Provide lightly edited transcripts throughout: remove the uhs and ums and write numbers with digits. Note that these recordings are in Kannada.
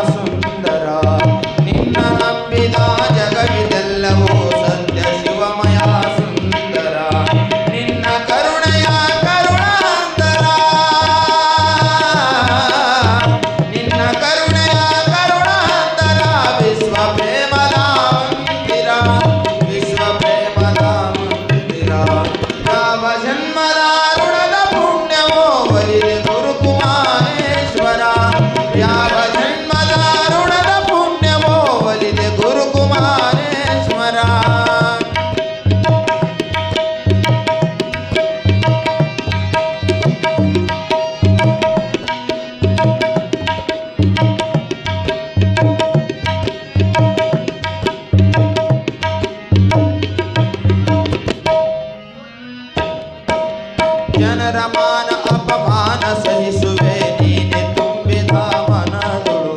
ಸುಂದರ ನಿನ್ನ ನಂಬಿದ ಜಗವಿದೆಲ್ಲವೂ ಸತ್ಯ ಶಿವಮಯ ಸುಂದರ ನಿನ್ನ ಕರುಣೆಯ ಕರುಣಾಂತರ ನಿನ್ನ ಕರುಣೆಯ ಕರುಣಾಂತರ ವಿಶ್ವ ಪ್ರೇಮದ ಮಂದಿರ ವಿಶ್ವ ಪ್ರೇಮದ ಮಂದಿರ ಯಾವ ಜನ್ಮದ ಋಣದ ಪುಣ್ಯವೋ ಒಲಿದೆ ಗುರುಕುಮಾರೇಶ್ವರ ಯಾವ ಜನ್ಮದ ಋಣದ ಪುಣ್ಯವೋ ಒಲಿದೆ ಗುರುಕುಮಾರೇಶ್ವರ ಜನರ ಮಾನ ಅಪಮಾನ ಸಹಿಸುವೆ ನೀನೆ ತುಂಬಿದ ಮನದೊಳು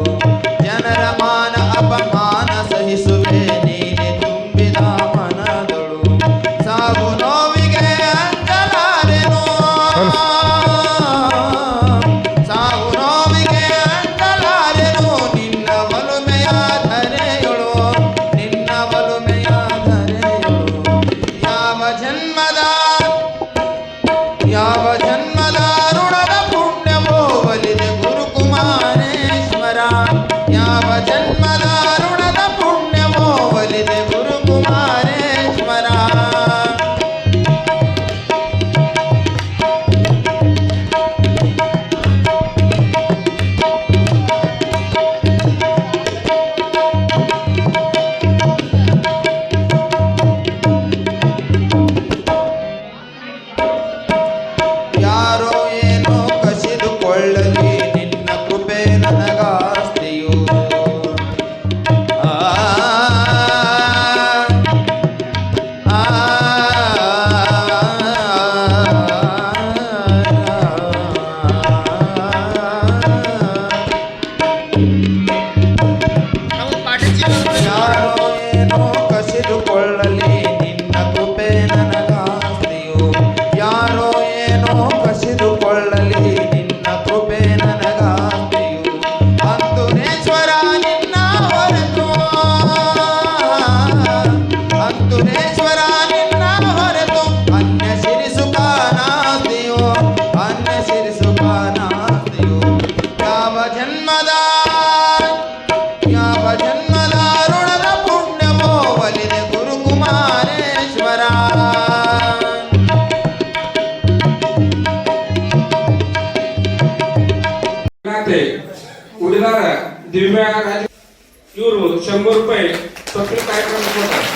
ಜನರ ಮಾನ ಅಪಮಾನ ಸಹಿಸುವೆ ನೀನೆ ತುಂಬಿದ ಮನದೊಳು ಸಾವು ನೋವಿಗೆ ಅಂಜಲಾರೆನು ಸಾವು ನೋವಿಗೆ ಅಂಜಲಾರೆನು ನಿನ್ನ ಒಲುಮೆಯ ಧರೆಯೊಳು ನಿನ್ನ ಒಲುಮೆಯ ಧರೆಯೊಳು ಯಾವ ಜನ್ಮದ ಋಣದ ಪುಣ್ಯವೋ ಒಲಿದೆ ಗುರುಕುಮಾರೇಶ್ವರ ಯಾವ ಜನ್ಮದ ಋಣದ ಪುಣ್ಯವೋ ಒಲಿದೆ ಗುರುಕುಮಾರೇಶ್ವರ ಯಾರೋ ಏನೋ ಕಸಿದುಕೊಳ್ಳಲಿ ನಿನ್ನ ಕೃಪೆ ನನಗಾಸ್ತಿಯು ಆ, ಆ, ಯಾರೋ ಏನೋ ಕಸಿದುಕೊಳ್ಳಲಿ ನಿನ್ನ ಕೃಪೆ ನನಗಾಸ್ತಿಯು ಯಾರೋ ಏನೋ ಕಸಿದುಕೊಳ್ಳಲಿ ನಿನ್ನ ಕೃಪೆ ನನಗಾಸ್ತಿಯು ಅಂತುರೇಶ್ವರ ನಿನ್ನ ಹೊರತು ಅಂತುರೇಶ್ವರ ನಿನ್ನ ಹೊರತು ಅನ್ಯ ಸಿರಿಸುಖನಾಸ್ತಿಯು ಅನ್ಯ ಸಿರಿಸುಖನಾಸ್ತಿಯು ಯಾವ ಜನ್ಮದ ಋಣದ ಪುಣ್ಯವೋ ಒಲಿದೆ ಗುರುಕುಮಾರೇಶ್ವರ ಉಳಿದಾರ ದಿವ್ಯಾ ರಾಜ ಇವರು 100 ರೂಪಾಯಿ ತಪ್ಪು ಕಾರ್ಯಕ್ರಮ ಕೊಡ್ತಾರೆ.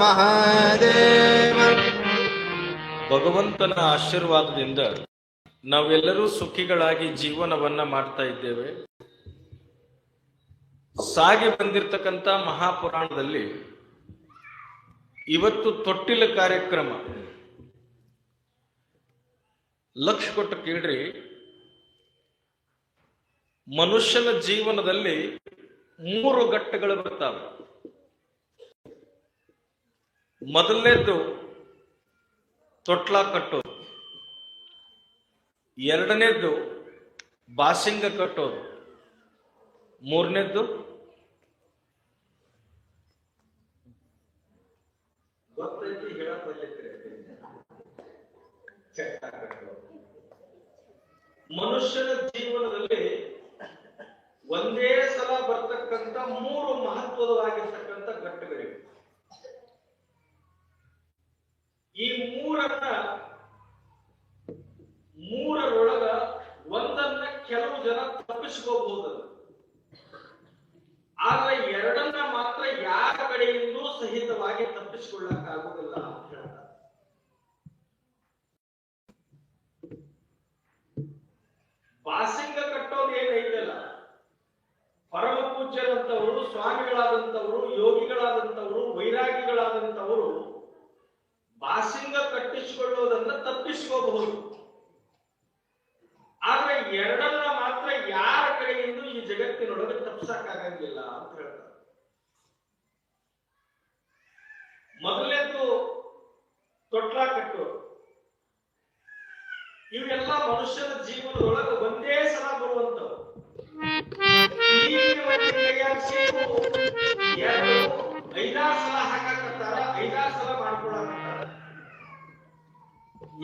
ಮಹಾದೇವ. ಭಗವಂತನ ಆಶೀರ್ವಾದದಿಂದ ನಾವೆಲ್ಲರೂ ಸುಖಿಗಳಾಗಿ ಜೀವನವನ್ನ ಮಾಡ್ತಾ ಇದ್ದೇವೆ. ಸಾಗಿ ಬಂದಿರತಕ್ಕಂಥ ಮಹಾಪುರಾಣದಲ್ಲಿ ಇವತ್ತು ತೊಟ್ಟಿಲ ಕಾರ್ಯಕ್ರಮ. ಲಕ್ಷ ಕೊಟ್ಟು ಕೇಳ್ರಿ, ಮನುಷ್ಯನ ಜೀವನದಲ್ಲಿ 3 ಘಟ್ಟಗಳು ಬರ್ತಾವೆ. ಮೊದಲನೇದ್ದು ತೊಟ್ಲ ಕಟ್ಟೋದು, ಎರಡನೇದ್ದು ಬಾಸಿಂಗ ಕಟ್ಟೋದು, ಮೂರನೇದ್ದು ಮನುಷ್ಯನ ಜೀವನದಲ್ಲಿ ಒಂದೇ ಸಲ ಬರ್ತಕ್ಕಂಥ 3 ಮಹತ್ವದವಾಗಿರ್ತಕ್ಕಂಥ ಘಟ್ಟಗಳಿವೆ. ಈ ಮೂರರೊಳಗ ಒಂದನ್ನ ಕೆಲವು ಜನ ತಪ್ಪಿಸ್ಕೋಬಹುದು, ಆದ್ರೆ ಎರಡನ್ನ ಮಾತ್ರ ಯಾರ ಕಡೆಯಿಂದೂ ಸಹಿತವಾಗಿ ತಪ್ಪಿಸಿಕೊಳ್ಳಕ್ ಆಗುದಿಲ್ಲ ಅಂತ ಹೇಳ್ತಾರೆ. ಬಾಸಿಂಗ ಕಟ್ಟೋದು ಏನೈತಲ್ಲ, ಪರಮ ಪೂಜ್ಯರಂತವರು, ಸ್ವಾಮಿಗಳಾದಂಥವರು, ಯೋಗಿಗಳಾದಂಥವರು, ವೈರಾಗಿಗಳಾದಂಥವರು ಬಾಸಿಂಗ ಕಟ್ಟಿಸಿಕೊಳ್ಳೋದನ್ನ ತಪ್ಪಿಸ್ಕೋಬಹುದು, ಆದ್ರೆ ಎರಡನ್ನ ಮಾತ್ರ ಯಾರ ಕಡೆಯಿಂದ ಈ ಜಗತ್ತಿನೊಳಗೆ ತಪ್ಪಿಸಕ್ಕಾಗಂಗಿಲ್ಲ ಅಂತ ಹೇಳ್ತಾರೆ. ಮೊದಲನೇದು ತೊಟ್ಲ ಕಟ್ಟೋದು. ಇವೆಲ್ಲ ಮನುಷ್ಯನ ಜೀವನದೊಳಗೆ ಒಂದೇ ಸಲ ಬರುವಂತವು. ಐದಾರು ಸಲ ಹಾಕಾಕತ್ತಾರ, 5-6 ಸಲ ಮಾಡ್ಕೊಳಕತ್ತಾರ.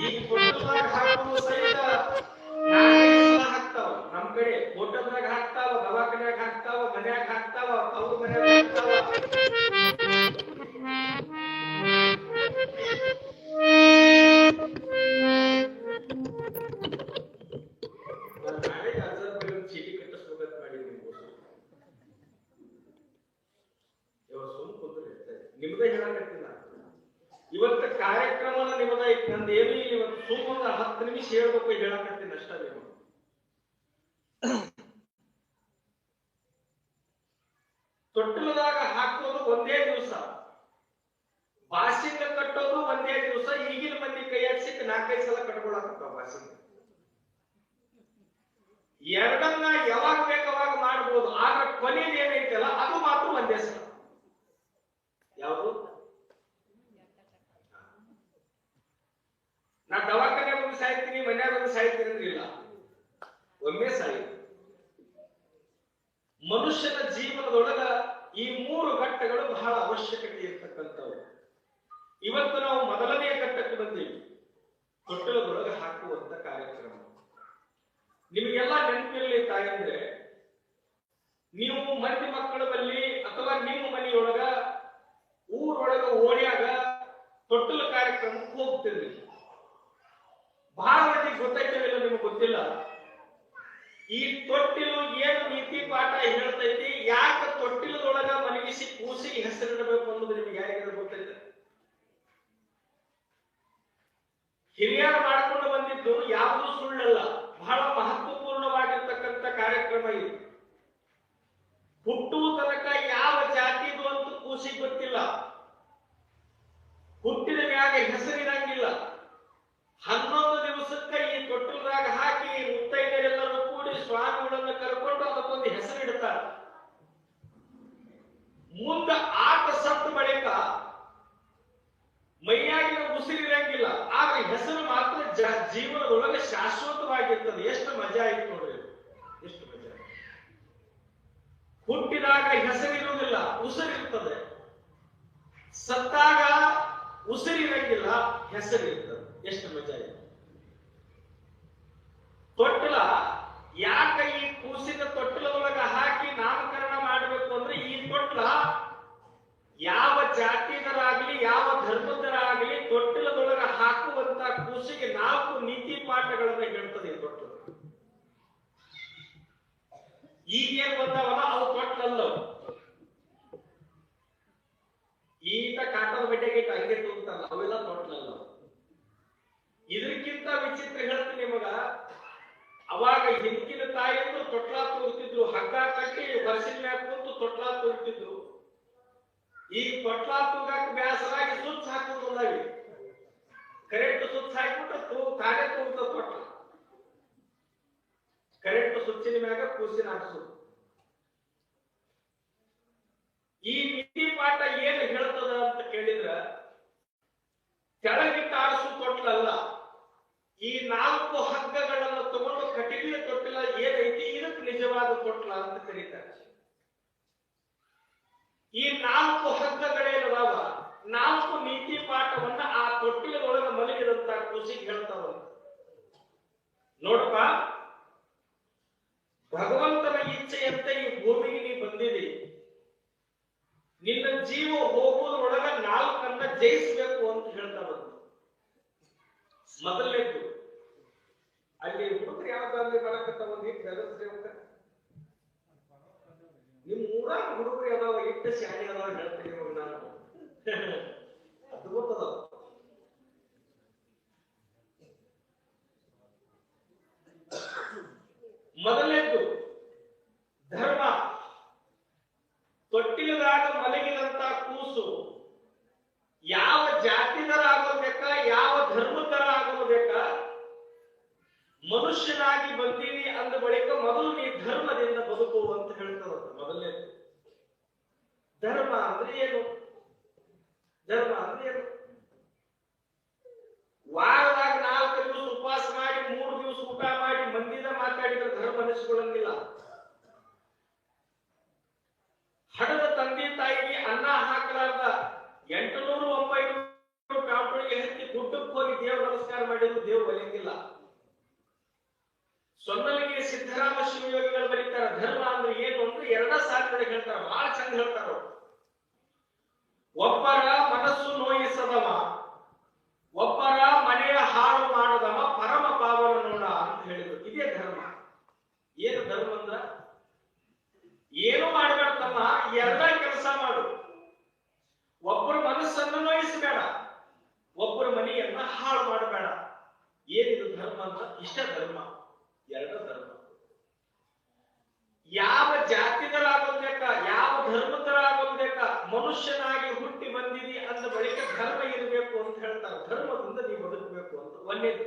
ಈಗ ತೊಟ್ಟಲ್ದಾಗ ಹಾಕೋದು ಸಹಿತ 4-5 ಸಲ ಹಾಕ್ತಾವ. ನಮ್ ಕಡೆ ಹೋಟೆಲ್ನಾಗ ಹಾಕ್ತಾವ, ದವಾಖಾನ್ಯಾಗ ಹಾಕ್ತಾವ, ಮನ್ಯಾಗ ಹಾಕ್ತಾವ, ಅವ್ರ ಮನ್ಯಾಗ ಹಾಕ್ತಾವ. ಚೀಟಿ ಕಟ್ಟಿಸ್ಬೇಕಂತ ಮಾಡಿದ್ವಿ. ನಿಮ್ದೇ ಹೇಳಕತ್ತೀನಿ. ಇವತ್ತ ಕಾರ್ಯಕ್ರಮನ ನಿಮ್ಮದ ಐತಿ, ನಂದೇನು ಇವತ್ತು ಸುಮ್ಮನೆ 10 ನಿಮಿಷ ಹೇಳ್ಬೇಕು ಹೇಳಕತ್ತೀನಿ ಅಷ್ಟ. ನೀವು ತೊಟ್ಟಲದಾಗ ಹಾಕೋದು ಒಂದೇ ದಿವಸ, ಬಾಸಿಂಗ ಕಟ್ಟೋದು ಒಂದೇ ದಿವಸ. ಈಗಿನ ಮಂದಿ ಕೈಯಾಗ ಸಿಕ್ಕ 4-5 ಸಲ ಕಟ್ಕೊಳಕತ್ತಾವ ಬಾಸಿಂಗ. ಎರಡನ್ನ ಯಾವಾಗ ಬೇಕಾವಾಗ ಮಾಡ್ಬೋದು, ಆಗ ಕೊನೆಯದು ಏನೈತಲ್ಲ ಅದು ಮಾತ್ರ ಒಂದೇ ಸಲ. ಯಾವುದು? ನಾ ದವಾಖಾನೆ ಬಂದು ಸಾಯ್ತೀನಿ, ಮನ್ಯಾಗ ಬಂದು ಸಾಯ್ತೀನಿ ಅಂದ್ರಿಲ್ಲ, ಒಮ್ಮೆ ಸಾಯಿ. ಮನುಷ್ಯನ ಜೀವನದೊಳಗ ಈ 3 ಘಟ್ಟಗಳು ಬಹಳ ಅವಶ್ಯಕತೆ ಇರ್ತಕ್ಕಂಥವು. ಇವತ್ತು ನಾವು ಮೊದಲನೇ ಘಟ್ಟಕ್ಕೆ ಬಂದೀವಿ, ತೊಟ್ಟಲದೊಳಗೆ ಹಾಕುವಂತ ಕಾರ್ಯಕ್ರಮ. ನಿಮಗೆಲ್ಲ ನೆನಪಿರಲಿ ತಾಯಂದ್ರೆ, ನೀವು ಮಂದಿ ಮಕ್ಕಳ ಬಲ್ಲಿ ಅಥವಾ ನಿಮ್ಮ ಮನೆಯೊಳಗ ಊರೊಳಗ ಓಣ್ಯಾಗ ತೊಟ್ಟಲ ಕಾರ್ಯಕ್ರಮಕ್ಕೆ ಹೋಗ್ತಿರ್ಲಿ. ಬಹಳ ಮಂದಿಗೆ ಗೊತ್ತೈತಿಲ್ಲ, ನಿಮಗೆ ಗೊತ್ತಿಲ್ಲ. ಈ ತೊಟ್ಟಿಲು ಏನು ನೀತಿ ಪಾಠ ಹೇಳ್ತೈತಿ, ಯಾಕೆ ತೊಟ್ಟಿಲದೊಳಗ ಮಲಗಿಸಿ ಕೂಸಿಗೆ ಹೆಸರಿಡಬೇಕು ಅನ್ನೋದು ನಿಮ್ಗೆ ಯಾರಿಗಾದ್ರೂ ಗೊತ್ತೈತೆ? ಹಿರಿಯರು ಮಾಡ್ಕೊಂಡು ಬಂದಿದ್ದು ಯಾವುದೂ ಸುಳ್ಳಲ್ಲ, ಬಹಳ ಮಹತ್ವಪೂರ್ಣವಾಗಿರ್ತಕ್ಕಂಥ ಕಾರ್ಯಕ್ರಮ ಇದು. ಹುಟ್ಟುವ ತನಕ ಯಾವ ಜಾತಿದು ಅಂತ ಕೂಸಿಗೆ ಗೊತ್ತಿಲ್ಲ, ಹುಟ್ಟಿದ ಮ್ಯಾಗ ಹೆಸರಿರಂಗಿಲ್ಲ. 11 ದಿವಸಕ್ಕೆ ಈ ತೊಟ್ಟಲದಾಗ ಹಾಕಿ ಮುತ್ತೈದರೆಲ್ಲರೂ ಕೂಡಿ ಸ್ವಾಮಿಗಳನ್ನು ಕರ್ಕೊಂಡು ಅದಕ್ಕೊಂದು ಹೆಸರಿಡ್ತಾರೆ. ಮುಂದೆ ಆತ ಸತ್ತು ಬಳಿಕ ಮೈಯಾಗಿನ ಉಸಿರಿರಂಗಿಲ್ಲ, ಆದ್ರೆ ಹೆಸರು ಮಾತ್ರ ಜೀವನದೊಳಗೆ ಶಾಶ್ವತವಾಗಿರ್ತದೆ. ಎಷ್ಟು ಮಜಾ ಆಯ್ತು ನೋಡ್ರಿ, ಎಷ್ಟು ಮಜಾ. ಹುಟ್ಟಿದಾಗ ಹೆಸರಿರುವುದಿಲ್ಲ, ಉಸಿರಿರ್ತದೆ. ಸತ್ತಾಗ ಉಸಿರಿರಂಗಿಲ್ಲ, ಹೆಸರಿರ್ತದೆ. ಎಷ್ಟು ಮಜಾ ಇದೆ. ತೊಟ್ಟಲ ಯಾಕೆ ಈ ಕೂಸಿನ ತೊಟ್ಟಲದೊಳಗ ಹಾಕಿ ನಾಮಕರಣ ಮಾಡಬೇಕು ಅಂದ್ರೆ, ಈ ತೊಟ್ಟಲ ಯಾವ ಜಾತಿಯರಾಗ್ಲಿ ಯಾವ ಧರ್ಮದರಾಗ್ಲಿ ತೊಟ್ಟಲದೊಳಗ ಹಾಕುವಂತ ಕೂಸಿಗೆ 4 ನೀತಿ ಪಾಠಗಳನ್ನ ಹೇಳ್ತದೆ ಈ ತೊಟ್ಟಲು. ಈಗೇನ್ ಬಂದವಲ್ಲ ಅವು ತೊಟ್ಟಲಲ್ಲವು. ಈತ ಕಾಟದ ಬಡ್ಡೆ ಅಂಗಡಿಯಾಗಿಟ್ಟು ಹಂಗೆ ತೂಗ್ತಾರಲ್ಲ ಅವೆಲ್ಲ ತೊಟ್ಲಲ್ಲ. ಇದಕ್ಕಿಂತ ವಿಚಿತ್ರ ಹೇಳ್ತೀನಿ ನಿಮಗ, ಅವಾಗ ಹಿಂದಿನ ತಾಯಿಯಂದು ತೊಟ್ಲಾ ತೂಗ್ತಿದ್ರು, ಹಗ್ಗ ಕಟ್ಟಿ ವರ್ಷದ ಮ್ಯಾಗ ಕುಂತು ತೊಟ್ಲಾ ತೂಗ್ತಿದ್ರು. ಈ ತೊಟ್ಲಾ ತೂಗಕ್ ಬ್ಯಾಸರಾಗಿ ಸುತ್ತ ಹಾಕೋದಾಗಿ ಕರೆಂಟ್ ಸುತ್ತ ಹಾಕ್ಬಿಟ್ಟು ತಾನೇ ತೂಗ್ತ ತೊಟ್ಲ. ಕರೆಂಟ್ ಸುಚ್ಚಿನ ಮ್ಯಾಗ ಕೂಸಿನ ಹಾಕ್ಸು. ಈ ನೀತಿ ಪಾಠ ಏನು ಹೇಳ್ತದ ಅಂತ ಕೇಳಿದ್ರ, ಕೆಳಗಿಟ್ಟ ಆಡಿಸು ತೊಟ್ಲಲ್ಲ, ಈ 4 ಹಗ್ಗಗಳನ್ನು ತಗೊಂಡು ಕಟಿಲಿಯ ತೊಟ್ಟಿಲ ಏನೈತಿ ಇದಕ್ಕೆ ನಿಜವಾದ ತೊಟ್ಲ ಅಂತ ಕರೀತಾರೆ. ಈ 4 ಹಗ್ಗಗಳೇನದಾವ, 4 ನೀತಿ ಪಾಠವನ್ನ ಆ ತೊಟ್ಟಿಲದೊಳಗೆ ಮಲಗಿದಂತ ಖುಷಿಗೆ ಹೇಳ್ತಾವ. ನೋಡಪ್ಪ, ಭಗವಂತನ ಇಚ್ಛೆಯಂತೆ ಈ ಭೂಮಿಗೆ ನೀ ಬಂದಿದಿ. ನಿನ್ನ ಜೀವ ಹೋಗುವುದರೊಳಗ 4 ಜಯಿಸಬೇಕು ಅಂತ ಹೇಳ್ತಾ ಬಂದ. ಮೊದಲನೇದು, ಅಲ್ಲಿ ಹುಡುಗರು ಯಾವ್ದಾದ್ರು ಬರಕತ್ತ ಒಂದಿಟ್ಟು ಬೆದರ್ಸ್ರಿ. ನಿಮ್ ಊರಾಗ ಹುಡುಗರು ಯಾವ್ದಾವ ಇಟ್ಟು ಶಾಲೆ ಅದಾವ ಹೇಳ್ತೀನಿ ನಾನು, ಅದು ಗೊತ್ತದ. ಮೊದಲನೇದು ಧರ್ಮ. ತೊಟ್ಟಿಲದಾಗ ಮಲಗಿದಂತ ಕೂಸು ಯಾವ ಜಾತಿದರ ಆಗೋದ್ಬೇಕ, ಯಾವ ಧರ್ಮದರ ಆಗೋದ್ಬೇಕ, ಮನುಷ್ಯನಾಗಿ ಬಂದೀನಿ ಅಂದ ಬಳಿಕ ಮೊದಲು ನೀ ಧರ್ಮದಿಂದ ಬದುಕು ಅಂತ ಹೇಳ್ತಾರ. ಮೊದಲನೇದು ಧರ್ಮ ಅಂದ್ರೆ ಏನು? ಧರ್ಮ ಅಂದ್ರೆ ಏನು? ವಾರದಾಗ 4 ದಿವಸ ಉಪವಾಸ ಮಾಡಿ 3 ದಿವಸ ಊಟ ಮಾಡಿ ಮಂದಿದ ಮಾತಾಡಿದ್ರೆ ಧರ್ಮ ಅನಿಸ್ಕೊಳ್ಳಂಗಿಲ್ಲ. ಹಣದ ತಂದೆ ತಾಯಿಗೆ ಅನ್ನ ಹಾಕಲಾರ್ದ 800-900 ಕಾಂಪೌಂಡ್ಗೆ ಹತ್ತಿ ಗುಡ್ಡಕ್ಕೆ ಹೋಗಿ ದೇವ್ರ ನಮಸ್ಕಾರ ಮಾಡಿದ್ರು ದೇವ್ ಒಲಿಯಂಗಿಲ್ಲ. ಸೊನ್ನಲಿಗೆ ಸಿದ್ದರಾಮ ಶಿವಯೋಗಿಗಳು ಬರೀತಾರ, ಧರ್ಮ ಅಂದ್ರೆ ಏನು ಅಂದ್ರೆ 2 ಸಾಲಿನೊಳಗೆ ಹೇಳ್ತಾರ, ಬಹಳ ಚಂದ ಹೇಳ್ತಾರ. ಒಬ್ಬರ ಮನಸ್ಸು ನೋಯಿಸದವ, ಒಬ್ಬರ ಮನೆಯ ಹಾಳು ಮಾಡದವ, ಪರಮ ಪಾವನ ನೋಡ ಅಂತ ಹೇಳಿದ್ರು. ಇದೇ ಧರ್ಮ. ಏನು ಧರ್ಮ ಅಂದ್ರ, ಏನು ಮಾಡಬೇಡತಮ್ಮ, 2 ಕೆಲಸ ಮಾಡು. ಒಬ್ಬರ ಮನಸ್ಸನ್ನು ನೋಯಿಸಬೇಡ, ಒಬ್ಬರ ಮನೆಯನ್ನ ಹಾಳು ಮಾಡಬೇಡ. ಏನಿದು ಧರ್ಮ ಅಂತ? ಇಷ್ಟ ಧರ್ಮ. 2 ಧರ್ಮ. ಯಾವ ಜಾತಿಗಳಾಗೋದ್ಬೇಕ, ಯಾವ ಧರ್ಮದರಾಗೋದ್ಬೇಕ, ಮನುಷ್ಯನಾಗಿ ಹುಟ್ಟಿ ಬಂದಿದಿ ಅಂದ ಬಳಿಕ ಧರ್ಮ ಇರಬೇಕು ಅಂತ ಹೇಳ್ತಾರೆ. ಧರ್ಮದಿಂದ ನೀವು ಬದುಕಬೇಕು ಅಂತ ಒಂದೇದು.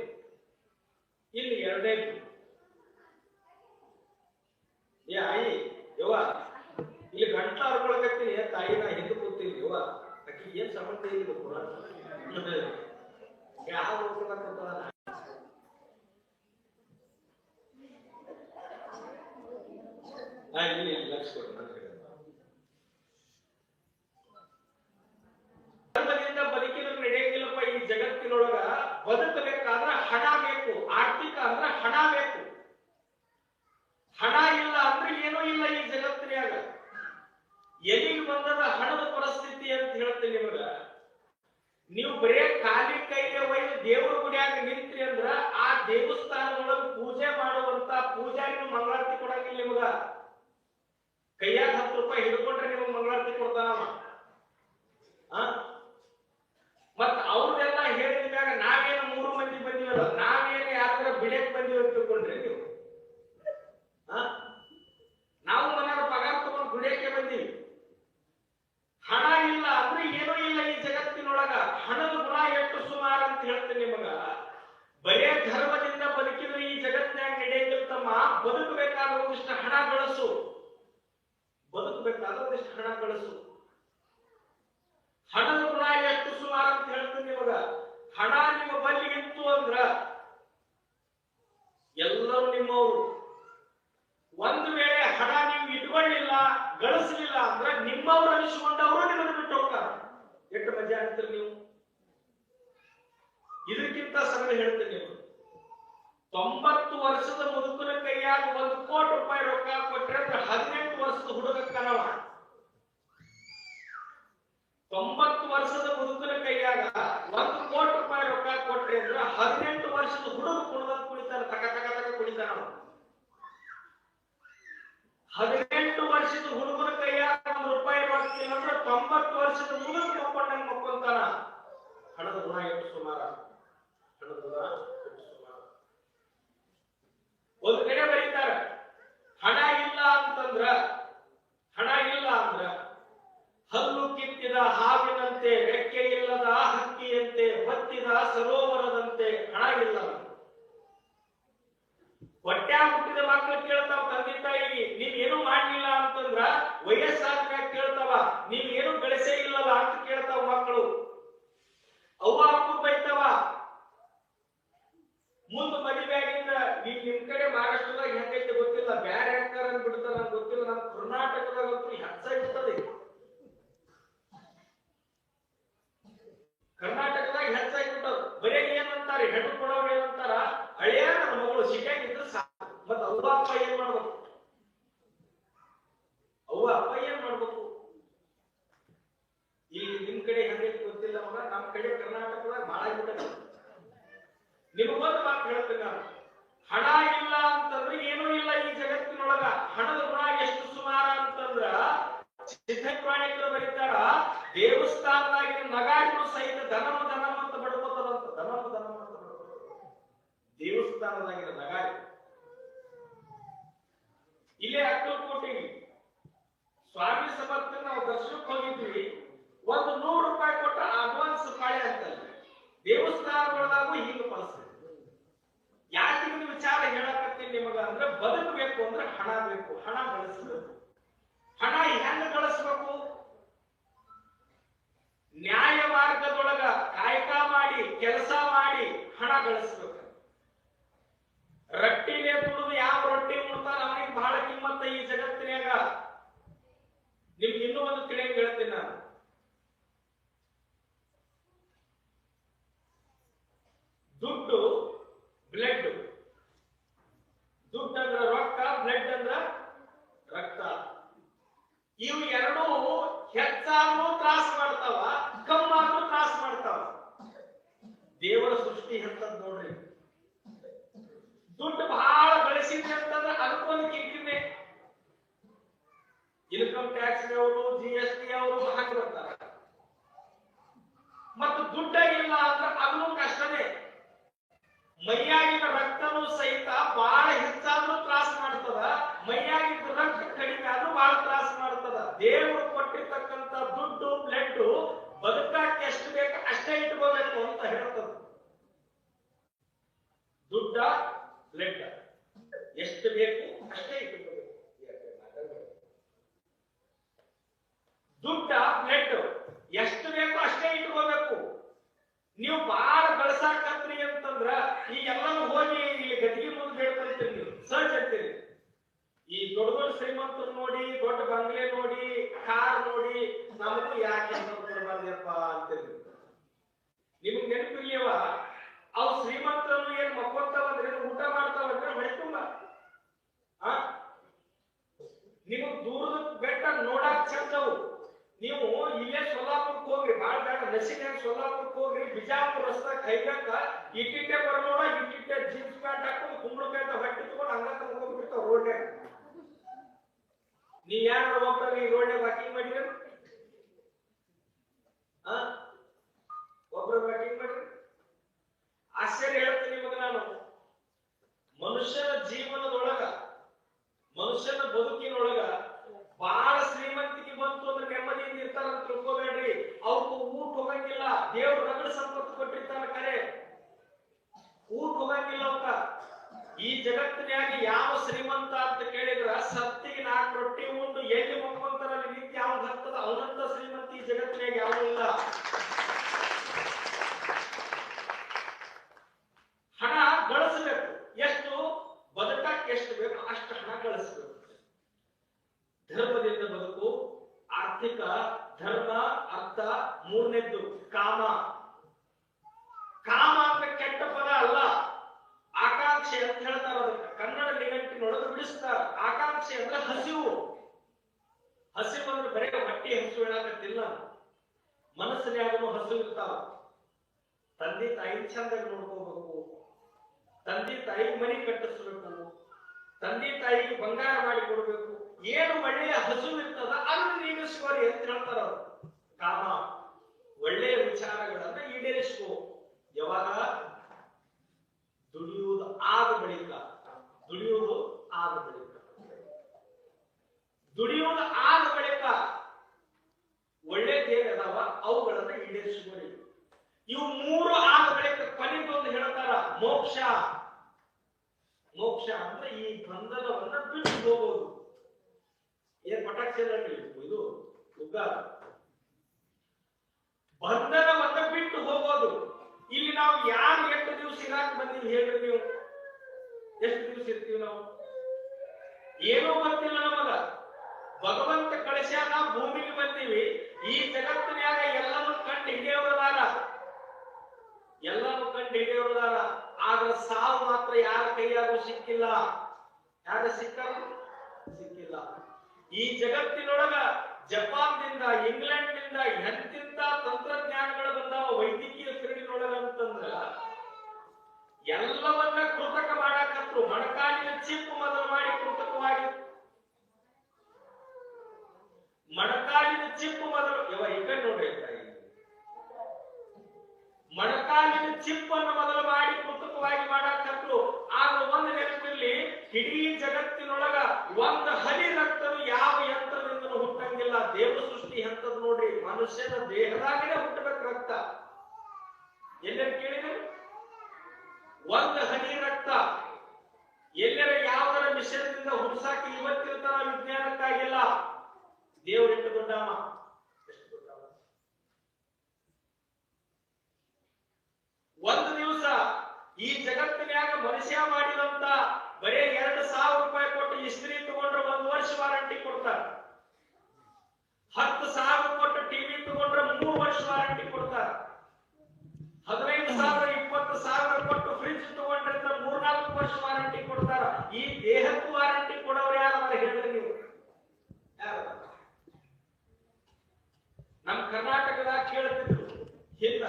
ಇಲ್ಲಿ 2ನೇದು, ಏ ಆಯಿ ಯವ್ವ ಇಲ್ಲಿ ಗಂಟ ಹರ್ಕೊಳಕತ್ತೀನಿ, ತಾಯಿನ ಹಿಂದೆ ಕೂತೀನಿ ಯವ್ವ, ಅಕ್ಕಿ ಏನ್ ಸಂಬಂಧ ಇಲ್ಲ ಪುರಾಣ ಯಾವ ಹೋಗ್ಕೊಳಕತ್ತದ. ಇಲ್ಲಿ ಲಕ್ಷ ಕೊಟ್ಟು ಧರ್ಮದಿಂದ ಬದುಕಿದ್ರೆ ನಡೆಯಂಗಿಲ್ಲಪ್ಪ ಈ ಜಗತ್ತಿನೊಳಗ. ಬದುಕಬೇಕಾದ್ರ ಹಣ ಬೇಕು, ಆರ್ಥಿಕ ಅಂದ್ರೆ ಹಣ ಬೇಕು. ಹಣ ಇಲ್ಲ ಅಂದ್ರೆ ಏನೂ ಇಲ್ಲ ಈ ಜಗತ್ತಿನಾಗ. ಎಲ್ಲಿಗೆ ಬಂದದ ಹಣದ ಪರಿಸ್ಥಿತಿ ಅಂತ ಹೇಳ್ತೀನಿ ನಿಮಗ. ನೀವು ಬರೇ ಖಾಲಿ ಕೈಗೆ ಒಯ್ದು ದೇವ್ರ ಗುಡಿಯಾಗ ನಿಂತ್ರಿ ಅಂದ್ರ ಆ ದೇವಸ್ಥಾನದೊಳಗೆ ಪೂಜೆ ಮಾಡುವಂತ ಪೂಜಾರಿಗೂ ಮಂಗಳಾರತಿ ಕೊಡಂಗಿಲ್ಲ ನಿಮಗ. ಕೈಯಾಗ 10 ರೂಪಾಯಿ ಹಿಡ್ಕೊಂಡ್ರೆ ನಿಮಗೆ ಮಂಗಳಾರತಿ ಕೊಡ್ತಾನವ. ಮತ್ತ ಅವ್ರದೆಲ್ಲ ಹೇಳಿದ ಮ್ಯಾಗ ನಾವೇನು 3 ಮಂದಿ ಬಂದಿವಲ್ಲ, ನಾವೇನು ಯಾರ ಬಿಡಕ್ ಬಂದಿವಿ ಅಂತ ತಿಳ್ಕೊಂಡ್ರೆ ನೀವು. ನಾವು ಮನೆಯ ಪಗಾರ ತಗೊಂಡು ಗುಡಿಯಕ್ಕೆ ಬಂದೀವಿ. ಹಣ ಇಲ್ಲ ಅಂದ್ರೆ ಏನೂ ಇಲ್ಲ ಈ ಜಗತ್ತಿನೊಳಗ. ಹಣದ ಗುಣ ಎಷ್ಟು ಸುಮಾರು ಅಂತ ಹೇಳ್ತೀನಿ ನಿಮಗ. ಬರೇ ಧರ್ಮದಿಂದ ಬದುಕಿದ್ರೆ ಈ ಜಗತ್ತಿನಾಗ ನಡೆಯಂಗಿಲ್ತಮ್ಮ. ಬದುಕಬೇಕಾದ ಒಂದಿಷ್ಟು ಹಣ ಗಳಿಸು, ಬದುಕಬೇಕಾದ ಒಂದಿಷ್ಟು ಹಣ ಗಳಿಸು. ಹಣದ ಗುಣ ಎಷ್ಟು ಸುಮಾರು ಅಂತ ಹೇಳ್ತೀನಿ ನಿಮಗ. ಹಣ ನಿಮ್ಮ ಬಳಿ ಇತ್ತು ಅಂದ್ರ ಎಲ್ಲರೂ ನಿಮ್ಮವರು. ಒಂದು ವೇಳೆ ಹಣ ನೀವು ಇಟ್ಕೊಳ್ಳಿಲ್ಲ, ಗಳಿಸಲಿಲ್ಲ ಅಂದ್ರೆ ನಿಮ್ಮವ್ರು ಅನಿಸಿಕೊಂಡವರು ನಿಮ್ಮನ್ನು ಬಿಟ್ಟು ಹೋಗ್ತಾರೆ. ಎಷ್ಟು ಮಜಾ ಆಗ್ತೀರಿ ನೀವು. ಇದಕ್ಕಿಂತ ಸರಳ ಹೇಳ್ತೀನಿ ನೀವು. 90 ವರ್ಷದ ಮುದುಕನ ಕೈಯಾಗ 1 ಕೋಟಿ ರೂಪಾಯಿ ರೊಕ್ಕ ಕೊಟ್ರೆ 18 ವರ್ಷದ ಹುಡುಗ ಕನವ. 90 ವರ್ಷದ ಮುದುಕನ ಕೈಯಾಗ 1 ಕೋಟಿ ರೂಪಾಯಿ ರೊಕ್ಕ ಕೊಟ್ರೆ ಅಂದ್ರೆ 18 ವರ್ಷದ ಹುಡುಗ ಕುಣಿದಂತ ಕುಣಿತಾನೆ, ತಕ ತಕ ತಕ ಕುಣಿತಾನ. 18 ವರ್ಷದ ಹುಡುಗನ ಕೈಯಾಗ 1 ರೂಪಾಯಿ ರೊಕ್ಕ ಅಂದ್ರೆ 90 ವರ್ಷದ ಮುದುಕ ಮಕ್ಕೊಂಡಂಗೆ ಮಕ್ಕೊಂತಾನ. ನಿಮಗೊಂದು ಮಾತು ಹೇಳ್ತೀನಿ ನಾನು. ಹಣ ಇಲ್ಲ ಅಂತಂದ್ರೆ ಏನೂ ಇಲ್ಲ ಈ ಜಗತ್ತಿನೊಳಗ. ಹಣದ ಗುಣ ಎಷ್ಟು ಸುಮಾರ ಅಂತಂದ್ರ ಸಿದ್ಧಪ್ರಾಣಿಕರು ಬರೀತಾರ, ದೇವಸ್ಥಾನದಾಗಿನ ನಗಾರಿಗಳು ಸಹಿತ ಧನಮ ಧನಮ ಅಂತ ಬಡ್ಕೋತಾರಂತ. ಧನಮ ಧನಮ ಅಂತ ಬಡ್ಕೋತಾರ ದೇವಸ್ಥಾನದಾಗಿನ ನಗಾರಿ. ಇಲ್ಲೇ ಅಕ್ಕಲಕೋಟೆ ಸ್ವಾಮಿ ಸಮರ್ಥ ನಾವು ದರ್ಶನಕ್ಕೆ ಹೋಗಿದ್ವಿ. ಒಂದು 100 ರೂಪಾಯಿ ಕೊಟ್ಟ ಅಡ್ವಾನ್ಸ್ ಪಾಳೆ ಅಂತಲ್ಲ. ದೇವಸ್ಥಾನಗಳಾಗೂ ಹೀಗೆ ಪರಿಸ್ಥಿತಿ. ಯಾಕೆ ಇದು ವಿಚಾರ ಹೇಳಕತ್ತೀನಿ ನಿಮಗ ಅಂದ್ರೆ, ಬದುಕಬೇಕು ಅಂದ್ರೆ ಹಣ ಬೇಕು, ಹಣ ಗಳಿಸಬೇಕು. ಹಣ ಹೆಂಗ ಗಳಿಸಬೇಕು? ನ್ಯಾಯ ಮಾರ್ಗದೊಳಗ ಕಾಯಕ ಮಾಡಿ ಕೆಲಸ ಮಾಡಿ ಹಣ ಗಳಿಸಬೇಕು. ರೊಟ್ಟಿನೇ ತುಳಿದು ಯಾವ ರೊಟ್ಟಿ ಉಣ್ತಾರ ಅವನಿಗೆ ಬಹಳ ಕಿಮ್ಮತ್ತ ಈ ಜಗತ್ತಿನಾಗ. ನಿಮ್ಗೆ ಇನ್ನೂ ಒಂದು ತಿಳಿಯಂಗ್ ಹೇಳ್ತೀನಿ ನಾನು. ದುಡ್ಡು ಬ್ಲಡ್. ದುಡ್ಡು ಅಂದ್ರ ರೊಕ್ಕ, ಬ್ಲಡ್ ಅಂದ್ರ ರಕ್ತ. ಇವು ಎರಡೂ ಹೆಚ್ಚಾದ್ರೂ ತ್ರಾಸ ಮಾಡ್ತಾವ, ಕಮ್ಮಾದ್ರೂ ತ್ರಾಸ ಮಾಡ್ತಾವ. ದೇವರ ಸೃಷ್ಟಿ ಎಂತದ್ ನೋಡ್ರಿ. ದುಡ್ಡು ಬಹಳ ಗಳಿಸಿದ್ರಿ ಅಂತಂದ್ರೆ ಅದಕ್ಕೊಂದು ಕಿಕ್ಕಿದೆ. ಇನ್ಕಮ್ ಟ್ಯಾಕ್ಸ್ ಅವರು, GST ಅವರು ಹಾಕಿ ಬರ್ತಾರೆ. ಮತ್ತು ದುಡ್ಡ ಇಲ್ಲ ಅಂದ್ರೆ ಅದನ್ನು ಕಷ್ಟನೇ. ಮೈಯಾಗಿನ ರಕ್ತನೂ ಸಹಿತ ಬಹಳ ಹೆಚ್ಚಾದ್ರೂ ತ್ರಾಸ ಮಾಡ್ತದ, ಮೈಯಾಗಿದ್ದ ರಕ್ತ ಕಡಿಮೆ ಆದ್ರೂ ಬಹಳ ತ್ರಾಸ ಮಾಡ್ತದ. ದೇವರು ಕೊಟ್ಟಿರ್ತಕ್ಕಂಥ ದುಡ್ಡು ಬ್ಲಡ್ ಬದುಕಕ್ಕೆ ಎಷ್ಟು ಬೇಕು ಅಷ್ಟೇ ಇಟ್ಕೋಬೇಕು ಅಂತ ಹೇಳ್ತದ. ದುಡ್ಡ ಬ್ಲಡ್ ಎಷ್ಟು ಬೇಕು ಅಷ್ಟೇ ಇಟ್ಕೋಬೇಕು. ದುಡ್ಡ ಬ್ಲಡ್ ಎಷ್ಟು ಬೇಕು ಅಷ್ಟೇ ಇಟ್ಕೋಬೇಕು. ನೀವು ಬಹಳ ಗಳಿಸಾಕತ್ರಿ ಅಂತಂದ್ರ ಈ ಎಲ್ಲರೂ ಹೋಗಿ ಇಲ್ಲಿ ಗದಿಗೆ ಮುಂದೆ ಹೇಳ್ಕೊಂತೀರಿ, ನೀವು ಸರ್ಚ್ ಅಂತೀರಿ. ಈ ದೊಡ್ಡ ದೊಡ್ಡ ಶ್ರೀಮಂತರು ನೋಡಿ, ದೊಡ್ಡ ಬಂಗ್ಲೆ ನೋಡಿ, ಕಾರ್ ನೋಡಿ, ನಮಗೂ ಯಾಕೆ ಕೊಡಬಾರ್ದಪ್ಪ ಅಂತೀರಿ. ನಿಮ್ಗೆ ನೆನಪಿರ್ಲಿಯವ, ಅವು ಶ್ರೀಮಂತರು ಏನ್ ಮಕ್ಕೊಂತಾವಂದ್ರೆ ಊಟ ಮಾಡ್ತಾವಂದ್ರೆ ಹೊಳಿತುಂಬ. ನಿಮಗ್ ದೂರದ ಬೆಟ್ಟ ನೋಡಕ್ ಚಂದವು. ನೀವು ಇಲ್ಲೇ ಸೊಲ್ಲಾಪುರಕ್ಕೆ ಹೋಗ್ರಿ, ಬಾಳ್ ಬೇಡ ನಸಿನ್ಯಾಗ ಸೊಲ್ಲಾಪುರಕ್ಕೆ ಹೋಗ್ರಿ, ಬಿಜಾಪುರ ರಸ್ತೆ ಕೈಗಕ್ಕ ಇಟ್ಟಿಟ್ಟೆ ಬರೋಣ, ಇಟ್ಟಿಟ್ಟೆ ಜೀನ್ಸ್ ಪ್ಯಾಂಟ್ ಹಾಕೊಂಡು ಕುಂಬಳಕಾಯಿ ಹೊಟ್ಟೆ ತಗೊಂಡು ಹಂಗ ಹೋಗ್ಬಿಡ್ತಾವ ರೋಡ್ನ್ಯಾಗ. ನೀವ್ ಯಾರು ಒಬ್ಬರ ಈ ರೋಡ್ನ್ಯಾಗ ವಾಕಿಂಗ್ ಮಾಡಿದ್ರಿ? ಒಬ್ಬರ ವಾಕಿಂಗ್ ಮಾಡ್ರಿ? ಆಶ್ಚರ್ಯ ಹೇಳ್ತೀನಿ ನಿಮಗ ನಾನು. ಮನುಷ್ಯನ ಜೀವನದೊಳಗ, ಮನುಷ್ಯನ ಬದುಕಿನೊಳಗ ಬಹಳ ಶ್ರೀಮಂತಿಗೆ ಬಂತು ಅಂದ್ರೆ ನೆಮ್ಮದಿಯಿಂದ ಇರ್ತಾರಂತ ತಿಳ್ಕೋಬೇಡ್ರಿ. ಅವ್ರು ಊಟ ಹೋಗಂಗಿಲ್ಲ. ದೇವ್ರು ರಗಡ ಸಂಪತ್ತು ಕೊಟ್ಟಿರ್ತಾರ, ಕರೆ ಊಟ ಹೋಗಂಗಿಲ್ಲ ಅವಕ್ಕ. ಈ ಜಗತ್ತಿನಾಗ ಯಾವ ಶ್ರೀಮಂತ ಅಂತ ಕೇಳಿದ್ರ ಸತ್ತಿಗೆ 4 ರೊಟ್ಟಿ ಉಂಡು ಎಲ್ಲಿ ಮಕ್ಕೊಂತಾರ ನಿತ್ಯ ಯಾವ್ದು ಹತ್ತದ ಅವನಂತ ಶ್ರೀಮಂತ ಈ ಜಗತ್ತಿನಾಗ ಯಾವೂ ಇಲ್ಲ. ಹಣ ಗಳಿಸಬೇಕು. ಎಷ್ಟು ಬದುಕಕ್ಕೆ ಎಷ್ಟು ಬೇಕು ಅಷ್ಟು ಹಣ ಗಳಿಸಬೇಕು. ಧರ್ಮದಿಂದ ಬದುಕು, ಆರ್ಥಿಕ, ಧರ್ಮ, ಅರ್ಥ, ಮೂರನೇದ್ದು ಕಾಮ. ಕಾಮ ಅಂತ ಕೆಟ್ಟ ಪದ ಅಲ್ಲ, ಆಕಾಂಕ್ಷೆ ಅಂತ ಹೇಳ್ತಾರ. ಅದಕ್ಕೆ ಕನ್ನಡ ನಿಘಂಟಿನೊಳಗೆ ಬಿಡಿಸ್ತಾರ. ಆಕಾಂಕ್ಷೆ ಅಂದ್ರೆ ಹಸಿವು. ಹಸಿವು ಅಂದ್ರೆ ಬರೀ ಹೊಟ್ಟೆ ಹಸಿವು ಹೇಳಕತ್ತಿಲ್ಲ, ಮನಸ್ಸಿನಾಗೂ ಹಸಿವು ಇರ್ತಾವ. ತಂದೆ ತಾಯಿ ಚಂದಾಗಿ ನೋಡ್ಕೋಬೇಕು, ತಂದೆ ತಾಯಿ ಮನೆ ಕಟ್ಟಿಸ್ಬೇಕು, ತಂದೆ ತಾಯಿಗೆ ಬಂಗಾರ ಮಾಡಿ ಕೊಡ್ಬೇಕು. ಏನು ಒಳ್ಳೆಯ ಹಸಿವು ಇರ್ತದ ಅದನ್ನು ನೀಗಿಸ್ಕೋರಿ ಅಂತ ಹೇಳ್ತಾರ ಅವರು. ಕಾಮ ಒಳ್ಳೆಯ ವಿಚಾರಗಳನ್ನ ಈಡೇರಿಸ್ಕೋ. ಯಾವಾಗ? ದುಡಿಯುವುದು ಆದ ಬಳಿಕ. ದುಡಿಯುವುದು ಆದ ಬಳಿಕ. ದುಡಿಯುವುದು ಆದ ಬಳಿಕ ಒಳ್ಳೆದೇನದಾವ ಅವುಗಳನ್ನ ಈಡೇರಿಸ್ಕೋರಿ. ಇವು 3 ಆದ ಬಳಿಕ ಕೊನೆಗೊಂದು ಹೇಳ್ತಾರ ಮೋಕ್ಷ. ಮೋಕ್ಷ ಅಂದ್ರೆ ಈ ಬಂಧನವನ್ನ ಬಿಟ್ಟು ಹೋಗೋದು. ಏನ್ ಪಟಾಕ್ಷಿ ಇದು ಉಗ್ಗ. ಬಂಧನವನ್ನ ಬಿಟ್ಟು ಹೋಗೋದು. ಇಲ್ಲಿ ನಾವು ಯಾರು ಎಷ್ಟು ದಿವಸ ಇರಾಕ್ ಬಂದೀವಿ ಹೇಳ್ರಿ? ನೀವು ಎಷ್ಟು ದಿವಸ ಇರ್ತೀವಿ ನಾವು? ಏನೂ ಗೊತ್ತಿಲ್ಲ ನಮಗ. ಭಗವಂತ ಕಳಿಸ್ಯಾನ, ಭೂಮಿಗೆ ಬಂದೀವಿ. ಈ ಜಗತ್ತಿನಾಗ ಎಲ್ಲರೂ ಕಂಡು ಹಿಡಿಯೋದಾರ, ಎಲ್ಲರೂ ಕಂಡು ಹಿಡಿಯೋದಾರ. ಆದ್ರೆ ಸಾವು ಮಾತ್ರ ಯಾರ ಕೈಯಾಗೂ ಸಿಕ್ಕಿಲ್ಲ. ಯಾರ ಸಿಕ್ಕಿಲ್ಲ. ಈ ಜಗತ್ತಿನೊಳಗ ಜಪಾನ್ನಿಂದ, ಇಂಗ್ಲೆಂಡ್ನಿಂದ ಎಂತಿಂತ ತಂತ್ರಜ್ಞಾನಗಳು ಬಂದಾವ ವೈದ್ಯಕೀಯ ಫೀಲ್ಡಿನೊಳಗ ಅಂತಂದ್ರ ಎಲ್ಲವನ್ನ ಕೃತಕ ಮಾಡಾಕತ್ರು. ಮೊಣಕಾಲಿನ ಚಿಪ್ಪು ಮೊದಲು ಮಾಡಿ ಕೃತಕವಾಗಿ, ಮೊಣಕಾಲಿನ ಚಿಪ್ಪು ಮೊದಲು ನೋಡ್ರಿ, ಮೊಣಕಾಲಿನ ಚಿಪ್ಪನ್ನು ಮೊದಲು ಮಾಡಿ ಕೃತಕವಾಗಿ ಮಾಡಾಕತ್ರು. ಆಗ ಒಂದು ನೆನಪಿರ್ಲಿ, ಇಡೀ ಜಗತ್ತಿನೊಳಗ ಒಂದು ಹನಿ ರಕ್ತನು ಯಾವ ಯಂತ್ರದಿಂದಲೂ ಹುಟ್ಟಂಗಿಲ್ಲ. ದೇವ ಸೃಷ್ಟಿ ಎಂತದ್ ನೋಡ್ರಿ, ಮನುಷ್ಯನ ದೇಹದಾಗಲೇ ಹುಟ್ಟಬೇಕು ರಕ್ತ. ಎಲ್ಲರೂ ಕೇಳಿದ್ರು, ಒಂದು ಹನಿ ರಕ್ತ ಎಲ್ಲರ ಯಾವುದರ ಮಿಶ್ರಣದಿಂದ ಹುಡ್ಸಾಕಿ ಇವತ್ತಿನ ತರ ವಿಜ್ಞಾನಕ್ಕಾಗಿಲ್ಲ. ದೇವರೆಷ್ಟು ದೊಡ್ಡಮ್ಮ, ಒಂದು ದಿವಸ ಈ ಜಗತ್ತಿನ್ಯಾಗ ಮನುಷ್ಯ ಮಾಡಿದಂತ ಬರೇ 2,000 ರೂಪಾಯಿ ಕೊಟ್ಟು ಇಸ್ತ್ರಿ ತಗೊಂಡ್ರೆ 1 ವರ್ಷ ವಾರಂಟಿ ಕೊಡ್ತಾರೆ. 10,000 ಕೊಟ್ಟು ಟಿವಿ ತಗೊಂಡ್ರೆ 3 ವರ್ಷ ವಾರಂಟಿ ಕೊಡ್ತಾರೆ. 15,000 20,000 ಕೊಟ್ಟು ಫ್ರಿಡ್ಜ್ ತಗೊಂಡ್ರೆ 3-4 ವರ್ಷ ವಾರಂಟಿ ಕೊಡ್ತಾರ. ಈ ದೇಹಕ್ಕೂ ವಾರಂಟಿ ಕೊಡೋರು ಯಾರು ಹೇಳಿದ್ರೆ ನೀವು? ನಮ್ ಕರ್ನಾಟಕದಾಗ ಕೇಳ್ತಿದ್ರು, ಹಿಂದ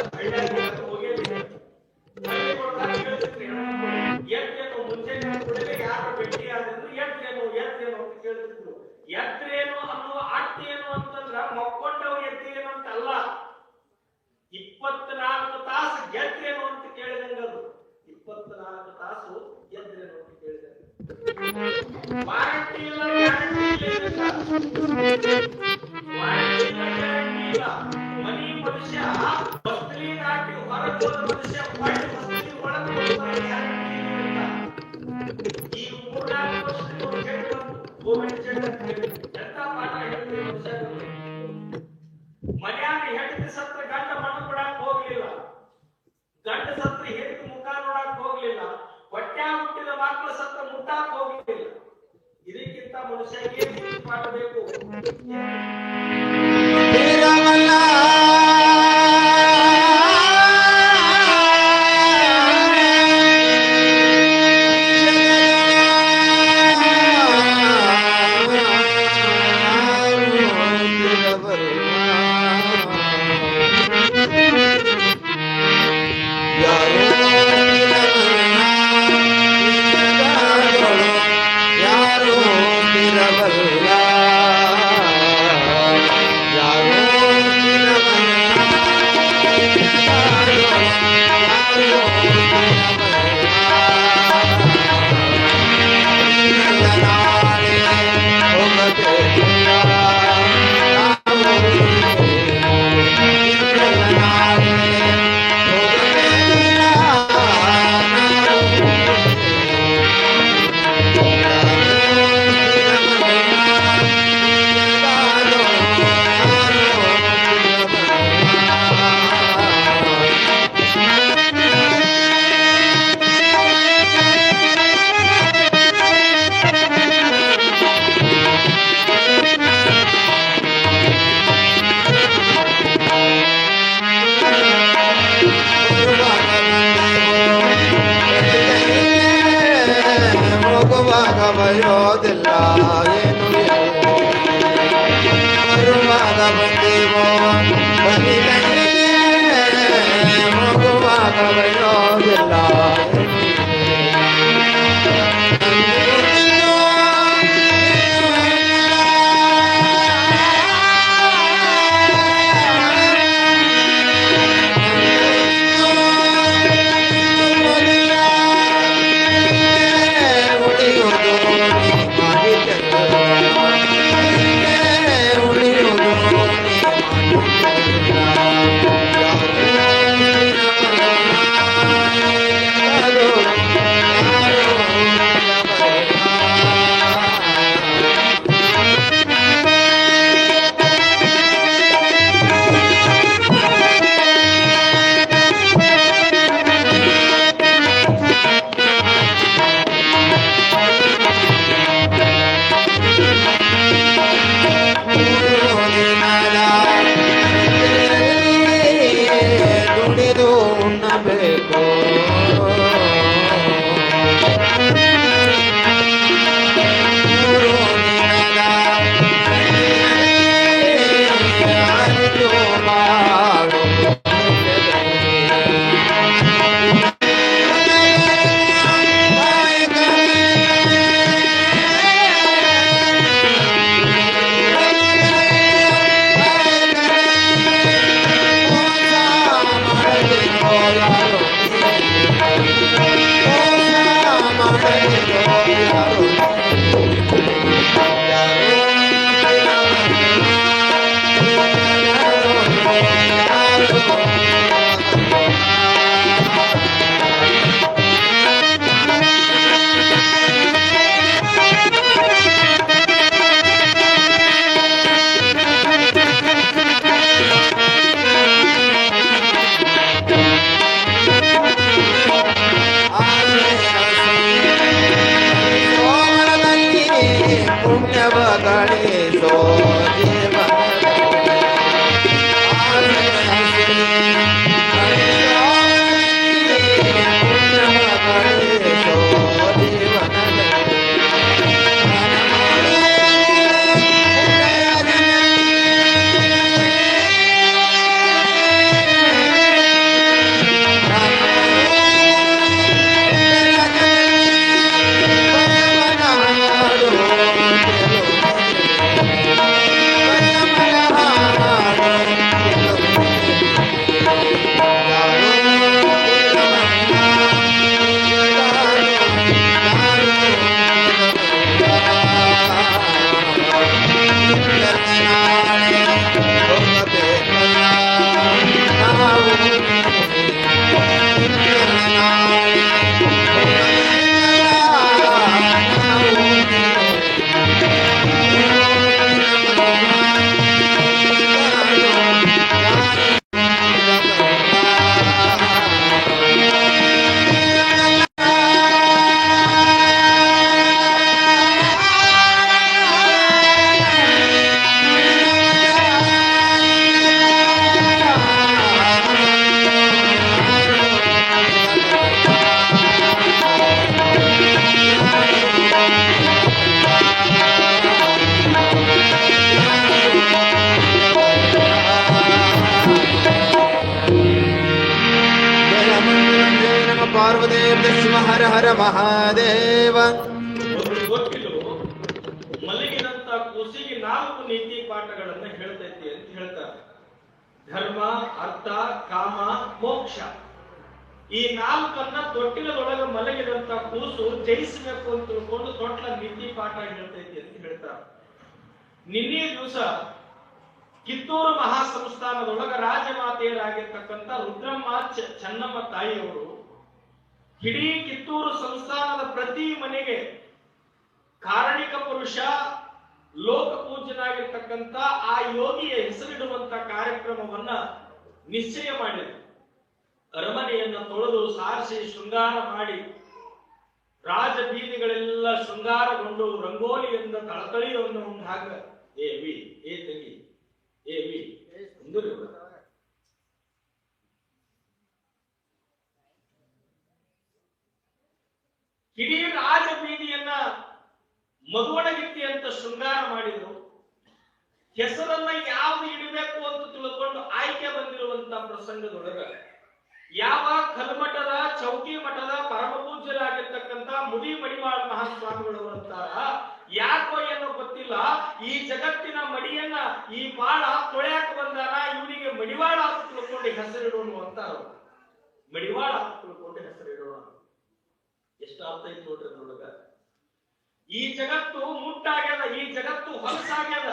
ಹೋಗೇನಿದೆ ಎತ್ತೇನು ಮುಂಚೆನೆ ಕೂಡಲೇ ಯಾರು ಭೇಟಿ ಆದ್ರು ಎತ್ತೇನು ಅಂತ ಕೇಳ್ತಿದ್ರು. ಎತ್ತೇನು ಅನ್ನುವ ಅಟ್ಟೇನು ಅಂತಂದ್ರ ಮಕ್ಕೊಂಡವ್ರು ಎತ್ತೇನು ಅಂತ ಅಲ್ಲ, 24 ತಾಸು ಗೆದ್ರೇನು ಅಂತ ಕೇಳಿದಂಗದು. 24 ತಾಸು ಗೆದ್ರೇನು ಅಂತ ಕೇಳಿದಂಗ. ವಾರಂಟಿ ಇಲ್ಲ, ಗ್ಯಾರಂಟಿ ಇಲ್ಲ. ಮನಿ ಮನುಷ್ಯ ಬಸ್ಲಿ ದಾಟಿ ಹೊರಗೆ ಹೋದ ಮನುಷ್ಯ ಒಳ್ಳೆ ಬಸ್ಲಿ ಒಳಗೆ ಗ್ಯಾರಂಟಿ ಇಲ್ಲ. ಈ 3-4 ವರ್ಷದ ಕೋವಿಡ್ ಎಂತ ಪಾಠ ಹೇಳ್ತೀವಿ ಮನುಷ್ಯ. ಮನ್ಯಾಗ ಹೆಂಡತಿ ಸತ್ರ ಗಂಡ ಮಣ್ಣು ಬಿಡಾಕ್ ಹೋಗ್ಲಿಲ್ಲ, ಗಂಡ ಸತ್ರ ಹೆಂಡತಿ ಮುಖ ನೋಡಕ್ ಹೋಗ್ಲಿಲ್ಲ, ಹೊಟ್ಟ್ಯಾಗ ಹುಟ್ಟಿದ ಮಕ್ಕಳ ಸತ್ರ ಮುಟ್ಟಾಕ್ ಹೋಗ್ಲಿಲ್ಲ. ಇದಕ್ಕಿಂತ ಮನುಷ್ಯ ಏನ್ ಮಾಡಬೇಕು? ಬಯೋದಿಲ್ಲ ಏನು ಬರುವಾಗ ಬಂದೇವೋ ಹೋಗುವಾಗ ಬಯೋದಿಲ್ಲ. ದೇವ ಹರ ಹರ ಮಹಾದೇವ. ಗೊತ್ತಿಲ್ಲ ಮಲಗಿದಂತ ಕೂಸಿಗೆ 4 ನೀತಿ ಪಾಠಗಳನ್ನ ಹೇಳ್ತೈತಿ ಅಂತ ಹೇಳ್ತಾರೆ. ಧರ್ಮ, ಅರ್ಥ, ಕಾಮ, ಮೋಕ್ಷ. ಈ 4 ತೊಟ್ಟಿಲದೊಳಗೆ ಮಲಗಿದಂತ ಕೂಸು ಜಯಿಸಬೇಕು ಅಂತ ತಿಳ್ಕೊಂಡು ತೊಟ್ಲ ನೀತಿ ಪಾಠ ಹೇಳ್ತೈತಿ ಅಂತ ಹೇಳ್ತಾರೆ. ನಿನ್ನೆ ದಿವಸ ಕಿತ್ತೂರು ಮಹಾಸಂಸ್ಥಾನದೊಳಗ ರಾಜಮಾತೆಯರಾಗಿರ್ತಕ್ಕಂಥ ರುದ್ರಮ್ಮ ಚೆನ್ನಮ್ಮ ತಾಯಿಯವರು ಇಡೀ ಕಿತ್ತೂರು ಸಂಸ್ಥಾನದ ಪ್ರತಿ ಮನೆಗೆ ಕಾರಣಿಕ ಪುರುಷ ಲೋಕ ಪೂಜ್ಯನಾಗಿರ್ತಕ್ಕಂಥ ಆ ಯೋಗಿಯ ಹೆಸರಿಡುವಂತ ಕಾರ್ಯಕ್ರಮವನ್ನ ನಿಶ್ಚಯ ಮಾಡಿದರು. ಅರಮನೆಯನ್ನ ತೊಳೆದು ಸಾರಿಸಿ ಶೃಂಗಾರ ಮಾಡಿ ರಾಜ ಬೀದಿಗಳೆಲ್ಲ ಶೃಂಗಾರಗೊಂಡು ರಂಗೋಲಿಯಿಂದ ತಳತಳಿಯನ್ನು ಉಂಟಾಗ ಏವಿ ಏ ತೆಗಿ ಏವಿ ಇಡೀ ರಾಜ ಬೀದಿಯನ್ನ ಮಗುವಣಗಿತ್ತಿ ಅಂತ ಶೃಂಗಾರ ಮಾಡಿದ್ರು. ಹೆಸರನ್ನ ಯಾವ್ದು ಇಡಬೇಕು ಅಂತ ತಿಳ್ಕೊಂಡು ಆಯ್ಕೆ ಬಂದಿರುವಂತ ಪ್ರಸಂಗದೊಳಗ ಯಾವ ಕಲ್ಮಠದ ಚೌಕಿ ಮಠದ ಪರಮ ಪೂಜ್ಯರಾಗಿರ್ತಕ್ಕಂಥ ಮುದಿ ಮಡಿವಾಳ ಮಹಾಸ್ವಾಮಿಗಳು ಅಂತಾರ, ಯಾಕೋ ಏನೋ ಗೊತ್ತಿಲ್ಲ, ಈ ಜಗತ್ತಿನ ಮಡಿಯನ್ನ ಈ ಬಾಳ ತೊಳೆಯಾಕ ಬಂದಾರ, ಇವನಿಗೆ ಮಡಿವಾಳ ಅಂತ ತಿಳ್ಕೊಂಡು ಹೆಸರಿಡೋಣ ಅಂತಾರ. ಮಡಿವಾಳ ಅಂತ ತಿಳ್ಕೊಂಡು ಹೆಸರಿಡೋಣ. ಎಷ್ಟು ಅರ್ಥ ಐತಿ ನೋಡ್ರಿ ಅದ್ರೊಳಗ. ಈ ಜಗತ್ತು ಮುಟ್ಟಾಗ್ಯದ, ಈ ಜಗತ್ತು ಹೊಲಸಾಗ್ಯದ.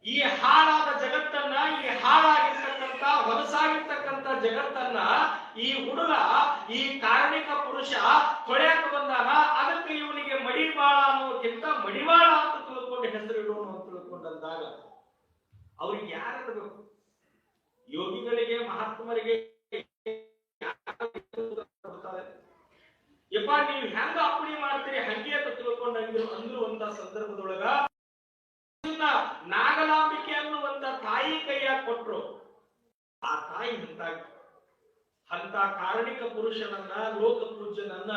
ಈ ಹಾಳಾದ ಜಗತ್ತನ್ನ, ಈ ಹಾಳಾಗಿರ್ತಕ್ಕಂಥ ಹೊಲಸಾಗಿರ್ತಕ್ಕಂಥ ಜಗತ್ತನ್ನ ಈ ಹುಡುಗ, ಈ ಕಾರಣಿಕ ಪುರುಷ ತೊಳೆಯಕ ಬಂದಾನ. ಅದಕ್ಕೆ ಇವನಿಗೆ ಮಡಿವಾಳ ಅನ್ನೋಕ್ಕಿಂತ ಮಡಿವಾಳ ಅಂತ ತಿಳ್ಕೊಂಡು ಹೆಸರಿಡೋಣ ಅಂತ ತಿಳ್ಕೊಂಡಂದಾಗ ಅವ್ರಿಗೆ ಯಾರಿರಬೇಕು? ಯೋಗಿಗಳಿಗೆ, ಮಹಾತ್ಮರಿಗೆ ಯಪ್ಪ ನೀವು ಹೆಂಗ ಅಪ್ಪಣೆ ಮಾಡ್ತೀರಿ ಹಂಗೆ ಅಂತ ತಿಳ್ಕೊಂಡು ಅಂದಿರುವಂತ ಸಂದರ್ಭದೊಳಗ ನಾಗಲಾಂಬಿಕೆ ಅನ್ನುವಂತ ತಾಯಿ ಕೈಯಾಗ ಕೊಟ್ರು. ಆ ತಾಯಿ ಅಂತ ಕಾರಣಿಕ ಪುರುಷನನ್ನ, ಲೋಕ ಪೂಜ್ಯನನ್ನ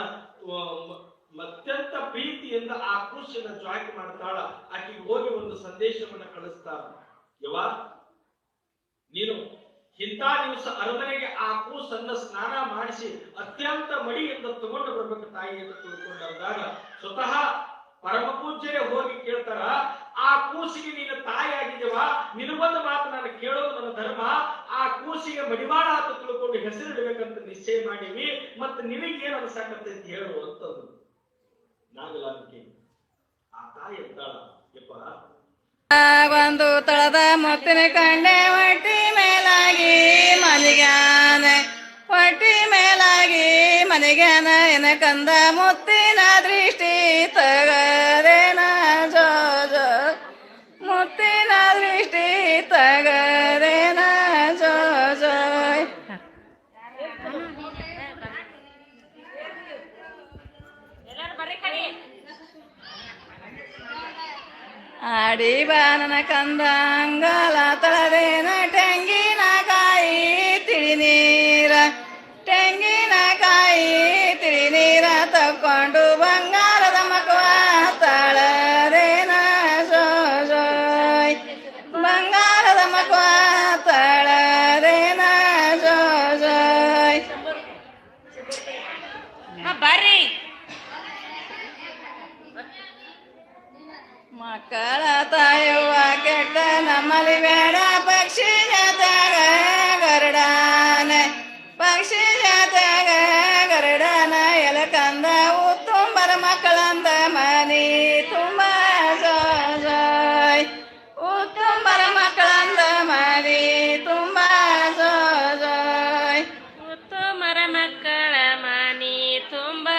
ಅತ್ಯಂತ ಪ್ರೀತಿಯಿಂದ ಆ ಕೂಸನ್ನ ಜಾಯ್ನ್ ಮಾಡ್ತಾಳ. ಆಕೆಗೆ ಹೋಗಿ ಒಂದು ಸಂದೇಶವನ್ನ ಕಳಿಸ್ತಾಳ. ಯವ್ವ, ನೀನು ಇಂಥ ದಿವಸ ಅರಮನೆಗೆ ಆ ಕೂಸನ್ನ ಸ್ನಾನ ಮಾಡಿಸಿ ಅತ್ಯಂತ ಮಡಿಯಿಂದ ತಗೊಂಡು ಬರ್ಬೇಕು ತಾಯಿ ಅಂತ ತಿಳ್ಕೊಂಡಾಗ ಸ್ವತಃ ಪರಮ ಪೂಜ್ಯರೇ ಹೋಗಿ ಕೇಳ್ತಾರ, ಆ ಕೂಸಿಗೆ ನೀನು ತಾಯಿ ಆಗಿದ್ದೇವ, ನಿನಗೊಂದು ಮಾತು ನಾನು ಕೇಳೋದು ನನ್ನ ಧರ್ಮ, ಆ ಕೂಸಿಗೆ ಮಡಿವಾಳ ಅಂತ ತಿಳ್ಕೊಂಡು ಹೆಸರಿಡಬೇಕಂತ ನಿಶ್ಚಯ ಮಾಡೀವಿ, ಮತ್ತೆ ನಿನಗೇನು ಅನ್ಸಾಕತ್ತೈತಿ ಹೇಳು ಅಂತಂದು. ನಾಗಲಾಂಬಿಕೆ ಆ ತಾಯಿ ಅಂತಾಳ, ಯಪ್ಪ ಒಂದು ತಳದ ಮುತ್ತಿನ ಕಂಡೆ ಹೊಟ್ಟಿ ಮೇಲಾಗಿ ಮನಿಗ್ಯಾನ, ಹೊಟ್ಟಿ ಮೇಲಾಗಿ ಮನಿಗ್ಯಾನ, ಎನ ಕಂದ ಮುತ್ತಿನ ದೃಷ್ಟಿ ತಗರೇನ ಜೋ ಜೋ, ಮುತ್ತಿನ ದೃಷ್ಟಿ ತಗರೇನ ಜೋ ಜೋ. ಆಡಿ ಬಾನನ ಕಂದ ಅಂಗಲ ತಳದೇನ ತೆಂಗಿನಕಾಯಿ ತಿಳಿ ನೀರ, ತೆಂಗಿನಕಾಯಿ ತಿಳಿ ನೀರ ತಕ್ಕೊಂಡು ಬಂಗಾರದ ಮಗುವ ತಳದೇನ ಜೋ ಜೋಯ್, ಬಂಗಾರದ ಮಗುವ ತಳದೇನ ಜೋ ಜೋಯ್. ಬರ್ರಿ ಮಕ್ಕಳ ತಾಯವ್ವ ಕೆಟ್ಟ ನಮ್ಮಲ್ಲಿ ಬೇಡ, ಪಕ್ಷಿ ಜಾತ್ಯಾಗ ಗರುಡಾನ, ಪಕ್ಷಿ ಜಾತ್ಯಾಗ ಗರುಡಾನ, ಎಲಕಂದ ಉತ್ತುಂಬರ ಮಕ್ಕಳಂದ ಮನಿ ತುಂಬ ಜೋ ಜೋಯ್, ಉತ್ತುಂಬರ ಮಕ್ಕಳಂದ ಮನಿ ತುಂಬ ಜೋ ಜೋಯ್, ಉತ್ತಮರ ಮಕ್ಕಳ ಮನಿ ತುಂಬ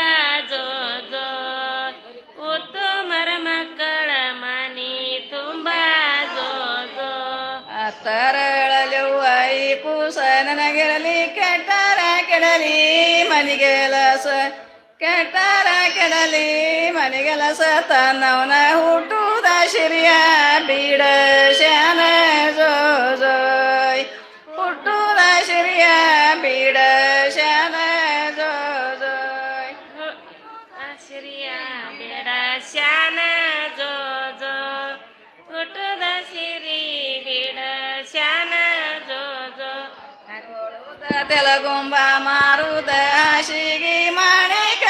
ಜೋ ಜೋ, ಉತ್ತಮರ ಮಕ್ಕಳ ಮನಿ ತುಂಬ ಜೋ ಜೋ. ತರಳಲುವ ಈ ಕೂಸ ನನಗಿರಲಿ, ಕೆಟ್ಟಾರ ಕೆಡಲಿ ಮನಿಗೆಲಸ, ಕೆಟ್ಟಾರ ಕೆಡಲಿ ಮನಿಗೆಲಸ, ತನ್ನವನ ಹುಟ್ಟುದ ಶಿರಿಯ ಬೀಡ ಶಾನ ಜೋ ಜೋಯ್, ಹುಟ್ಟುದ ಶಿರಿಯ ಬೀಡ ಶಾನ ಜೋ ಜೋಯ್. ಆಶ್ರಿಯ ಬೇಡ ಶಾನ ಜೋ ಜೋ, ಹುಟ್ಟದ ಸಿರಿ ಬೇಡ ಶಾನ ಜೋ ಜೋ. ತೆಲಗುಂಬ ಮಾರುದ ಹಾಸಿಗೆ ಮಾಣಿಕ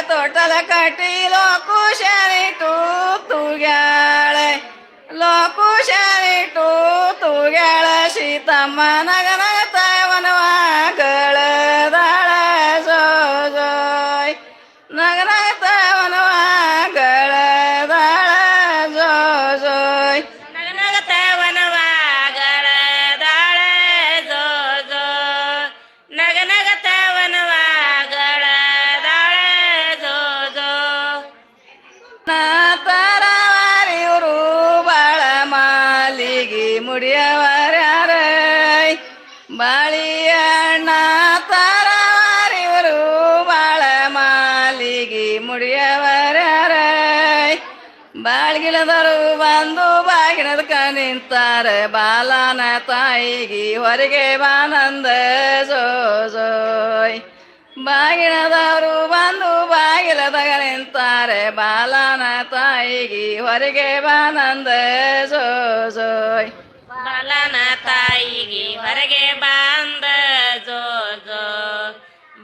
ತೋಟದ ಕಟ್ಟಿ ಲೋಕುಶನಿಟ್ಟು ತೂಗ್ಯಾಳೆ ಲೋಕುಶನಿಟ್ಟು ತೂಗ್ಯಾಳ ಸೀತಮ್ಮ ನಗನಗತ ವನವಾಗಳದಾಳ ಜೋಯ್ ನಗನಗತ ವನವಾಗಳದಾಳ ಜೋಯ್ ನಗನಗತ ವನವಾಗಳದಾಳ ಜೋ ನಗನಗತ ವನವಾಗಳದಾಳ ಜೋ ತರವಾರಿಯವರು ಬಾಳ ಮಾಲಿಗೆ ಮುಡಿಯವರ್ಯಾರೈ ಬಾಳಿಯಣ್ಣ ತರವಾರಿಯವರು ಬಾಳ ಮಾಲಿಗೆ ಮುಡಿಯವರ್ಯಾರೈ ಬಾಳ್ಗಿಲದರು ಬಂದು ಬಾಗಿನದ ನಿಂತಾರೆ ಬಾಲನ ತಾಯಿಗೆ ಹೊರಗೆ ಬಾನಂದ ಜೋಯ್ ಬಾಗಿಲದವರು ಬಂದು ಬಾಗಿಲದಾಗ ನಿಂತಾರೆ ಬಾಲನ ತಾಯಿಗೆ ಹೊರಗೆ ಬಾನಂದ ಜೋಯ್ ಬಾಲನ ತಾಯಿಗೆ ಹೊರಗೆ ಬಂದ ಜೋ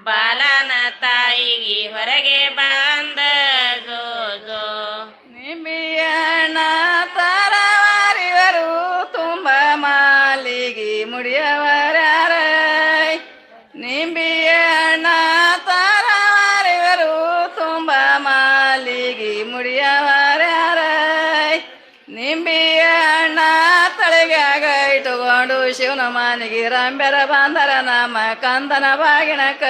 ಬಾಲನ ತಾಯಿಗೆ ಹೊರಗೆ ಬಂದ ಜೋ ನಿಂಬಿಯಣ್ಣ ತರವಾರಿವರು ತುಂಬ ಮಾಲಿಗೆ ಮುಡಿಯವರ್ಯಾರೈ ನಿಂಬಿಯಣ್ಣ ತರವಾರಿವರು ತುಂಬ ಮಾಲಿಗೆ ಮುಡಿಯವರ್ಯಾರೈ ನಿಂಬಿಯಣ್ಣ ತಲೆಗಾಗ ಇಟ್ಟುಕೊಂಡು ಶಿವನ ಮಾನಿಗೆ ರಂಬೆರ ಬಾಂಧರ ನಮ್ಮ ಕಂದನ ಬಾಗಿಣಕ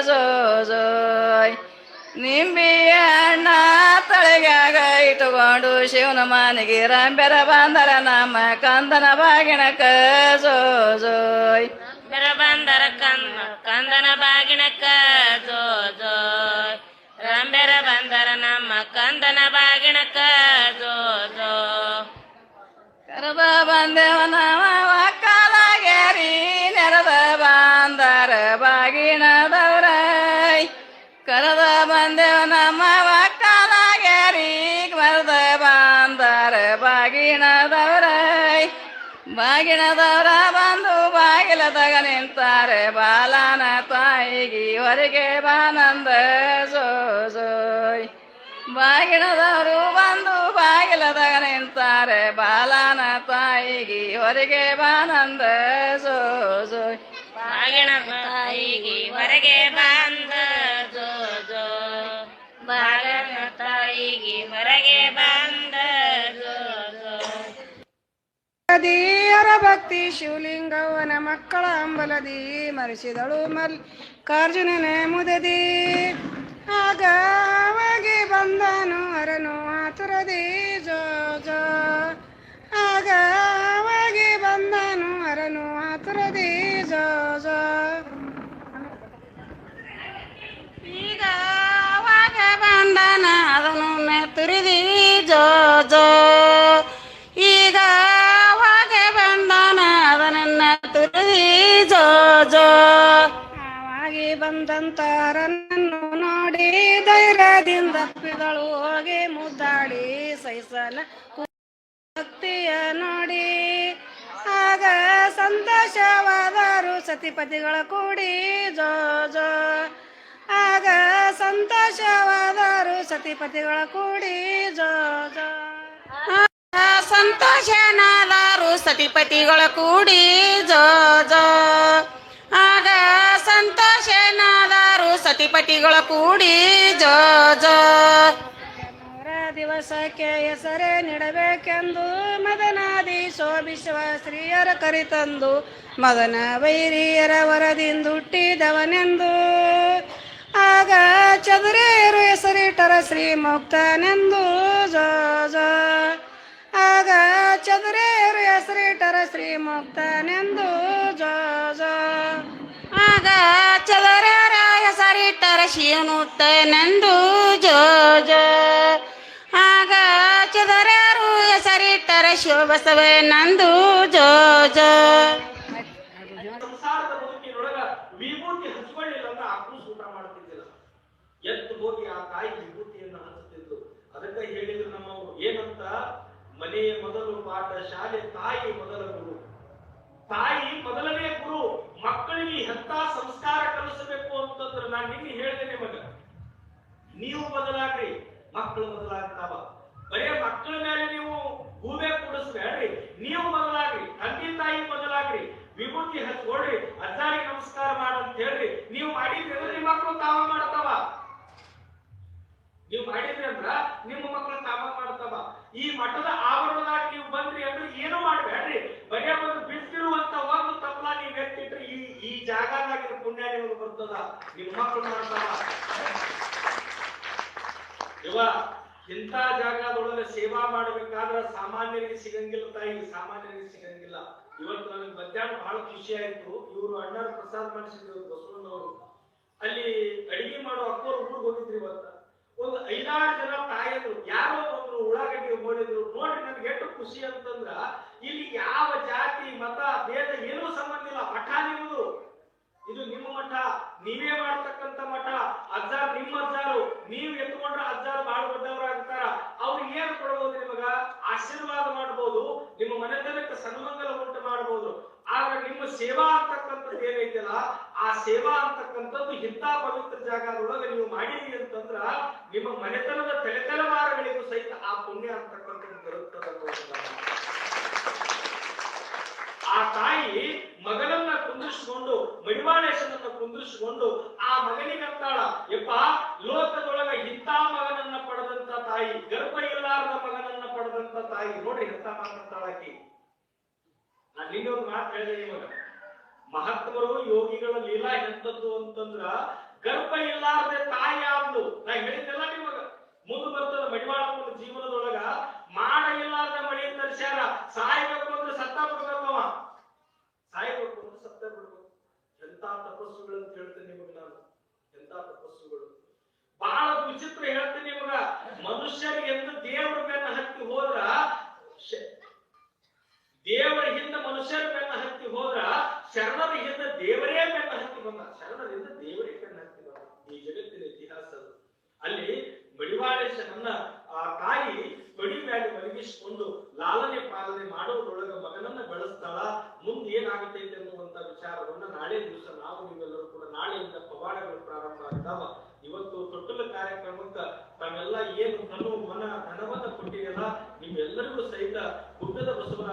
ಜೋಯ್ ನಿಂಬಿಯಣ್ಣ ತಲೆಗಾಗ ಇಟ್ಟುಕೊಂಡು ಶಿವನ ಮಾನಿಗೆ ರಂಬೆರ ಬಾಂಧರ ನಮ್ಮ ಕಂದನ ಬಾಗಿಣಕ ಜೋಯ್ ಬಂದರ ಕಂದನ ಬಾಗಿಣಕ್ಕ ಜೋ ರಂಬೆರ ಬಂದರ ನಮ್ಮ ಕಂದನ ಬಾಗಿಣಕ್ಕ ಜೋ ಕರೆದ ಬಂದೇವ ನಾವ ಒಕ್ಕಲಾಗೇರಿ ನೆರೆದ ಬಾಂದರ ಬಾಗಿಣದವ್ರೈ ಕರೆದ ಬಂದೇವ ನಮ್ಮ ಒಕ್ಕಲಾಗೇರಿ ಕರೆದ ಬಾಂದರ ಬಾಗಿಣದವ್ರೈ ಬಾಗಿಣದವರ ಬಂದು ಬಾಗಿಲದಾಗ ನಿಂತಾರೆ ಬಾಲನ ತಾಯಿಗೆ ಹೊರಗೆ ಬಾನಂದ ಜೋಯ್ ಬಾಗಿಣದವರು ಬಂದು ಬಾಗಿಲದಾಗ ನಿಂತಾರೆ ಬಾಲನ ತಾಯಿಗೆ ಹೊರಗೆ ಬಾನಂದ ಜೋಯ್ ಬಾಗಿಣ ತಾಯಿಗೆ ಹೊರಗೆ ಬಂದ ಜೋ ಬಾಗಿಣ ತಾಯಿಗೆ ಹೊರಗೆ ಬಂದ ಜೋ ದೇವರ ಭಕ್ತಿ ಶಿವಲಿಂಗವನ ಮಕ್ಕಳ ಅಂಬಲದಿ ಮರೆಸಿದಳು ಮಲ್ಲಿಕಾರ್ಜುನನ ಮುದದಿ ಆಗ ಅವಾಗಿ ಬಂದನು ಅರನು ಆತುರದಿ ಜೋ ಆಗ ಅವಾಗಿ ಬಂದನು ಅರನು ಆತುರದಿ ಜೋ ಈಗ ಅವಾಗ ಬಂದನ ಅದನ್ನು ತುರಿದಿ ಜೋ ಈಗ ಆವಾಗಿ ಬಂದಂತಾರನನ್ನು ನೋಡಿ ಧೈರ್ಯದಿಂದ ಅಪ್ಪಿದಳು ಹೋಗಿ ಮುದ್ದಾಡಿ ಸೈಸನ ಭಕ್ತಿಯ ನೋಡಿ ಆಗ ಸಂತೋಷವಾದರು ಸತಿಪತಿಗಳ ಕೂಡಿ ಜೋ ಆಗ ಸಂತೋಷವಾದರು ಸತಿಪತಿಗಳ ಕೂಡಿ ಜೋ ಸಂತೋಷನಾದರು ಸತಿಪತಿಗಳ ಕೂಡಿ ಜೋ ಆಗ ಸಂತೋಷನಾದರು ಸತಿಪತಿಗಳ ಕೂಡಿ ಜೋ ದಿವಸಕ್ಕೆ ಹೆಸರೇ ನೀಡಬೇಕೆಂದು ಮದನಾದಿ ಶೋಭಿಸುವ ಸ್ತ್ರೀಯರ ಕರಿತಂದು ಮದನ ವೈರಿಯರ ವರದಿಂದ ಹುಟ್ಟಿದವನೆಂದು ಆಗ ಚದುರೇರು ಹೆಸರಿಟ್ಟರ ಶ್ರೀ ಮುಕ್ತನೆಂದು ಜೋ ಆಗ ಚದುರೇರು ಹೆಸರಿಟ್ಟರ ಶ್ರೀ ಮುಕ್ತನೆಂದು ಜೋ ಆಗ ಚದುರೇರ ಹೆಸರಿಟ್ಟರ ಶ್ರೀಮುಕ್ತನೆಂದು ಜೋ ಆಗ ಚದುರೇರು ಹೆಸರಿಟ್ಟರ ಶಿವಬಸವನೆಂದು ಜೋ ಸಂಸಾರದ ಬದುಕಿನೊಳಗ ವಿಭೂತಿ ಹಚ್ಕೊಳ್ಳಿಲ್ಲ ಅಂದ್ರೆ ಆಕ್ರೋಶ ಊಟ ಮಾಡ್ತಿದ್ದಿಲ್ಲ. ಎದ್ದು ಹೋಗಿ ಆ ತಾಯಿ ವಿಭೂತಿಯನ್ನು ಹಚ್ಚುತ್ತಿದ್ದು. ಅದಕ್ಕೆ ಹೇಳಿದ್ರು ನಮ್ಮವರು ಏನಂತ, ಮನೆಯ ಮೊದಲು ಪಾಠ ಶಾಲೆ ತಾಯಿ ಮೊದಲ ಗುರು. ತಾಯಿ ಮೊದಲನೇ ಗುರು. ಮಕ್ಕಳಿಗೆ ಎಂತ ಸಂಸ್ಕಾರ ಕಲಿಸಬೇಕು ಅಂತಂದ್ರೆ ನಾನು ನಿನ್ನೆ ಹೇಳಿದೆ ನಿಮಗ, ನೀವು ಬದಲಾಗ್ರಿ, ಮಕ್ಕಳು ಬದಲಾಗ್ತಾವ. ಬರೇ ಮಕ್ಕಳ ಮೇಲೆ ನೀವು ಗೂಬೆ ಕೂಡಿಸ್ಬೇಡ್ರಿ, ನೀವು ಬದಲಾಗ್ರಿ, ತಂದೆ ತಾಯಿ ಬದಲಾಗ್ರಿ, ವಿಭೂತಿ ಹಚ್ಕೊಳ್ರಿ, ಅಜ್ಜಾರಿಗೆ ನಮಸ್ಕಾರ ಮಾಡಂತ ಹೇಳ್ರಿ. ನೀವು ಮಾಡಿದ್ರೆ ನಿಮ್ಮ ಮಕ್ಕಳು ತಾವ ಮಾಡ್ತಾವ. ನೀವು ಮಾಡಿದ್ರಿ ಅಂದ್ರ ನಿಮ್ಮ ಮಕ್ಕಳು ತಾವ ಮಾಡ್ತಾವ. ಈ ಮಠದ ಆವರಣದಾಗ ನೀವು ಬಂದ್ರಿ ಅಂದ್ರೆ ಏನು ಮಾಡ್ಬೇಡ್ರಿ, ಬರೇ ಒಂದು ಬಿಡ್ತಿರುವಂತ ಒಂದು ತಪ್ಪಲ ನೀವು ಎತ್ತಿಟ್ರಿ ಈ ಜಾಗದಾಗಿನ ಪುಣ್ಯ ನಿಮಗೆ ಬರ್ತದ, ನಿಮ್ಮ ಮಕ್ಕಳು ಮಾಡ್ತಾವ. ಇವ ಇಂಥ ಜಾಗದೊಳಗೆ ಸೇವಾ ಮಾಡಬೇಕಾದ್ರೆ ಸಾಮಾನ್ಯರಿಗೆ ಸಿಗಂಗಿಲ್ಲ ತಾಯಿ, ಸಾಮಾನ್ಯರಿಗೆ ಸಿಗಂಗಿಲ್ಲ. ಇವತ್ತು ನನಗೆ ಮಧ್ಯಾಹ್ನ ಬಹಳ ಖುಷಿ ಆಯ್ತು. ಇವರು ಅಣ್ಣರ ಪ್ರಸಾದ ಮಾಡಿಸಿದ್ರು ಬಸವಣ್ಣವರು. ಅಲ್ಲಿ ಅಡಿಗೆ ಮಾಡೋ ಅಕ್ಕೋರು ಊರಿಗೆ ಹೋಗಿದ್ರಿ. ಇವತ್ತ ಒಂದು 5-6 ಜನ ತಾಯಿದ್ರು, ಯಾರೋ ಒಬ್ರು ಉಳ್ಳಾಗಡ್ಡಿ ಓಡಿದ್ರು. ನೋಡ್ರಿ ನನ್ಗೆ ಎಷ್ಟು ಖುಷಿ ಅಂತಂದ್ರ ಇಲ್ಲಿ ಯಾವ ಜಾತಿ ಮತ ಭೇದ ಏನೂ ಸಂಬಂಧ ಇಲ್ಲ. ಮಠ ನಿಮ್ಮದು, ಇದು ನಿಮ್ಮ ಮಠ, ನೀವೇ ಮಾಡ್ತಕ್ಕಂತ ಮಠ. ಅಜ್ಜಾರ್ ನಿಮ್ಮ ಅಜ್ಜಾರು, ನೀವು ಎತ್ಕೊಂಡ್ರ ಅಜ್ಜಾರು ಬಹಳ ದೊಡ್ಡವರಾಗ್ತಾರ. ಅವ್ರು ಏನ್ ಕೊಡ್ಬೋದು ನಿಮಗ? ಆಶೀರ್ವಾದ ಮಾಡ್ಬೋದು, ನಿಮ್ಮ ಮನೆತನಕ್ಕೆ ಸನ್ಮಂಗಲ ಉಂಟು ಮಾಡ್ಬೋದು. ಆದ್ರೆ ನಿಮ್ಮ ಸೇವಾ ಅಂತಕ್ಕಂಥದ್ದು ಏನೈತಲ್ಲ, ಆ ಸೇವಾ ಅಂತಕ್ಕಂಥದ್ದು ಇಂಥ ಪವಿತ್ರ ಜಾಗದೊಳಗೆ ನೀವು ಮಾಡಿದ್ರಿ ಅಂತಂದ್ರ ನಿಮ್ಮ ಮನೆತನದ ತಲೆತಲೆಮಾರುಗಳಿಗೂ ಸಹಿತ ಆ ಪುಣ್ಯ ಅಂತಕ್ಕಂಥದ್ದು ಬರುತ್ತದೆ. ಆ ತಾಯಿ ಮಗನನ್ನ ಕುಂದಿಸ್ಕೊಂಡು, ಮಡಿವಾಳೇಶನನ್ನ ಕುಂದಿಸ್ಕೊಂಡು ಆ ಮಗನಿಗಂತಾಳ, ಯಪ್ಪ ಲೋಕದೊಳಗ ಇಂಥ ಮಗನನ್ನ ಪಡೆದಂತ ತಾಯಿ, ಗರ್ಭ ಇಲ್ಲಾರದ ಮಗನನ್ನ ಪಡೆದಂತ ತಾಯಿ. ನೋಡ್ರಿ ಎಂತ ಮಾತಾಡ್ತಾಳಾಕಿ. ನಾನು ನಿನ್ನೆ ಒಂದು ಮಾತು ಹೇಳಿದೆ ನಿಮಗ, ಮಹಾತ್ಮರು ಯೋಗಿಗಳ ಲೀಲಾ ಎಂತದ್ದು ಅಂತಂದ್ರ ಗರ್ಭ ಇಲ್ಲಾರದೆ ತಾಯಿ ಆದ್ಲು. ನಾ ಹೇಳಿದ್ದೆಲ್ಲ ನಿಮಗ. ಮುಂದೆ ಬರ್ತದ ಮಡಿವಾಳಪ್ಪನ ಜೀವನದೊಳಗ ಮಾಡ ಇಲ್ಲಾರ್ದ ಮಳಿ ತರಿಸ್ಯಾರ. ಸಾಯ್ಬೇಕು ಅಂದ್ರೆ ಸತ್ತ ಬಿಡ್ಬೇಕವ, ಸಾಯ್ಬೇಕು ಅಂದ್ರೆ ಸತ್ತ ಬಿಡ್ಬೇಕು. ಎಂತ ತಪಸ್ಸುಗಳು ಅಂತ ಹೇಳ್ತೇನೆ ನಿಮಗ ನಾನು, ಎಂತ ತಪಸ್ಸುಗಳು. ಬಹಳ ವಿಚಿತ್ರ ಹೇಳ್ತೇನೆ ನಿಮಗ. ಮನುಷ್ಯರಿಗೆ ಎಂದು ದೇವರ ಬೆನ್ನ ಹತ್ತಿ ಹೋದ್ರ, ದೇವರ ಹಿಂದೆ ಮನುಷ್ಯರ ಬೆನ್ನ ಹತ್ತಿ ಹೋದ್ರ, ಶರಣರ ಹಿಂದೆ ದೇವರೇ ಬೆನ್ನ ಹತ್ತಿ ಬಂದ. ಶರಣರಿಂದ ದೇವರೇ ಬೆನ್ನ ಹತ್ತಿ ಬಂದ. ಈ ಜಗತ್ತಿನ ಇತಿಹಾಸ ಅಲ್ಲಿ ಮಡಿವಾಳೇಶನನ್ನ ಆ ತಾಯಿ ತೊಡಿ ಮೇಲೆ ಮಲಗಿಸಿಕೊಂಡು ಲಾಲನೆ ಪಾಲನೆ ಮಾಡುವುದರೊಳಗ ಮಗನನ್ನ ಬೆಳೆಸ್ತಾಳ. ಮುಂದೆ ಏನಾಗುತ್ತೈತೆ ಅನ್ನುವಂತ ವಿಚಾರವನ್ನ ನಾಳೆ ದಿವಸ ನಾವು ನೀವೆಲ್ಲರೂ ಕೂಡ ನಾಳೆಯಿಂದ ಪವಾಡಗಳು ಪ್ರಾರಂಭ ಆಗ್ತಾವ. ಇವತ್ತು ತೊಟ್ಟಲ ಕಾರ್ಯಕ್ರಮಕ್ಕ ತಾವೆಲ್ಲ ಏನು ಧನವನ್ನ ಕೊಟ್ಟಿರಲ್ಲ, ನಿಮ್ಮೆಲ್ಲರಿಗೂ ಸಹಿತ ಗುಡ್ಡದ ಬಸವನ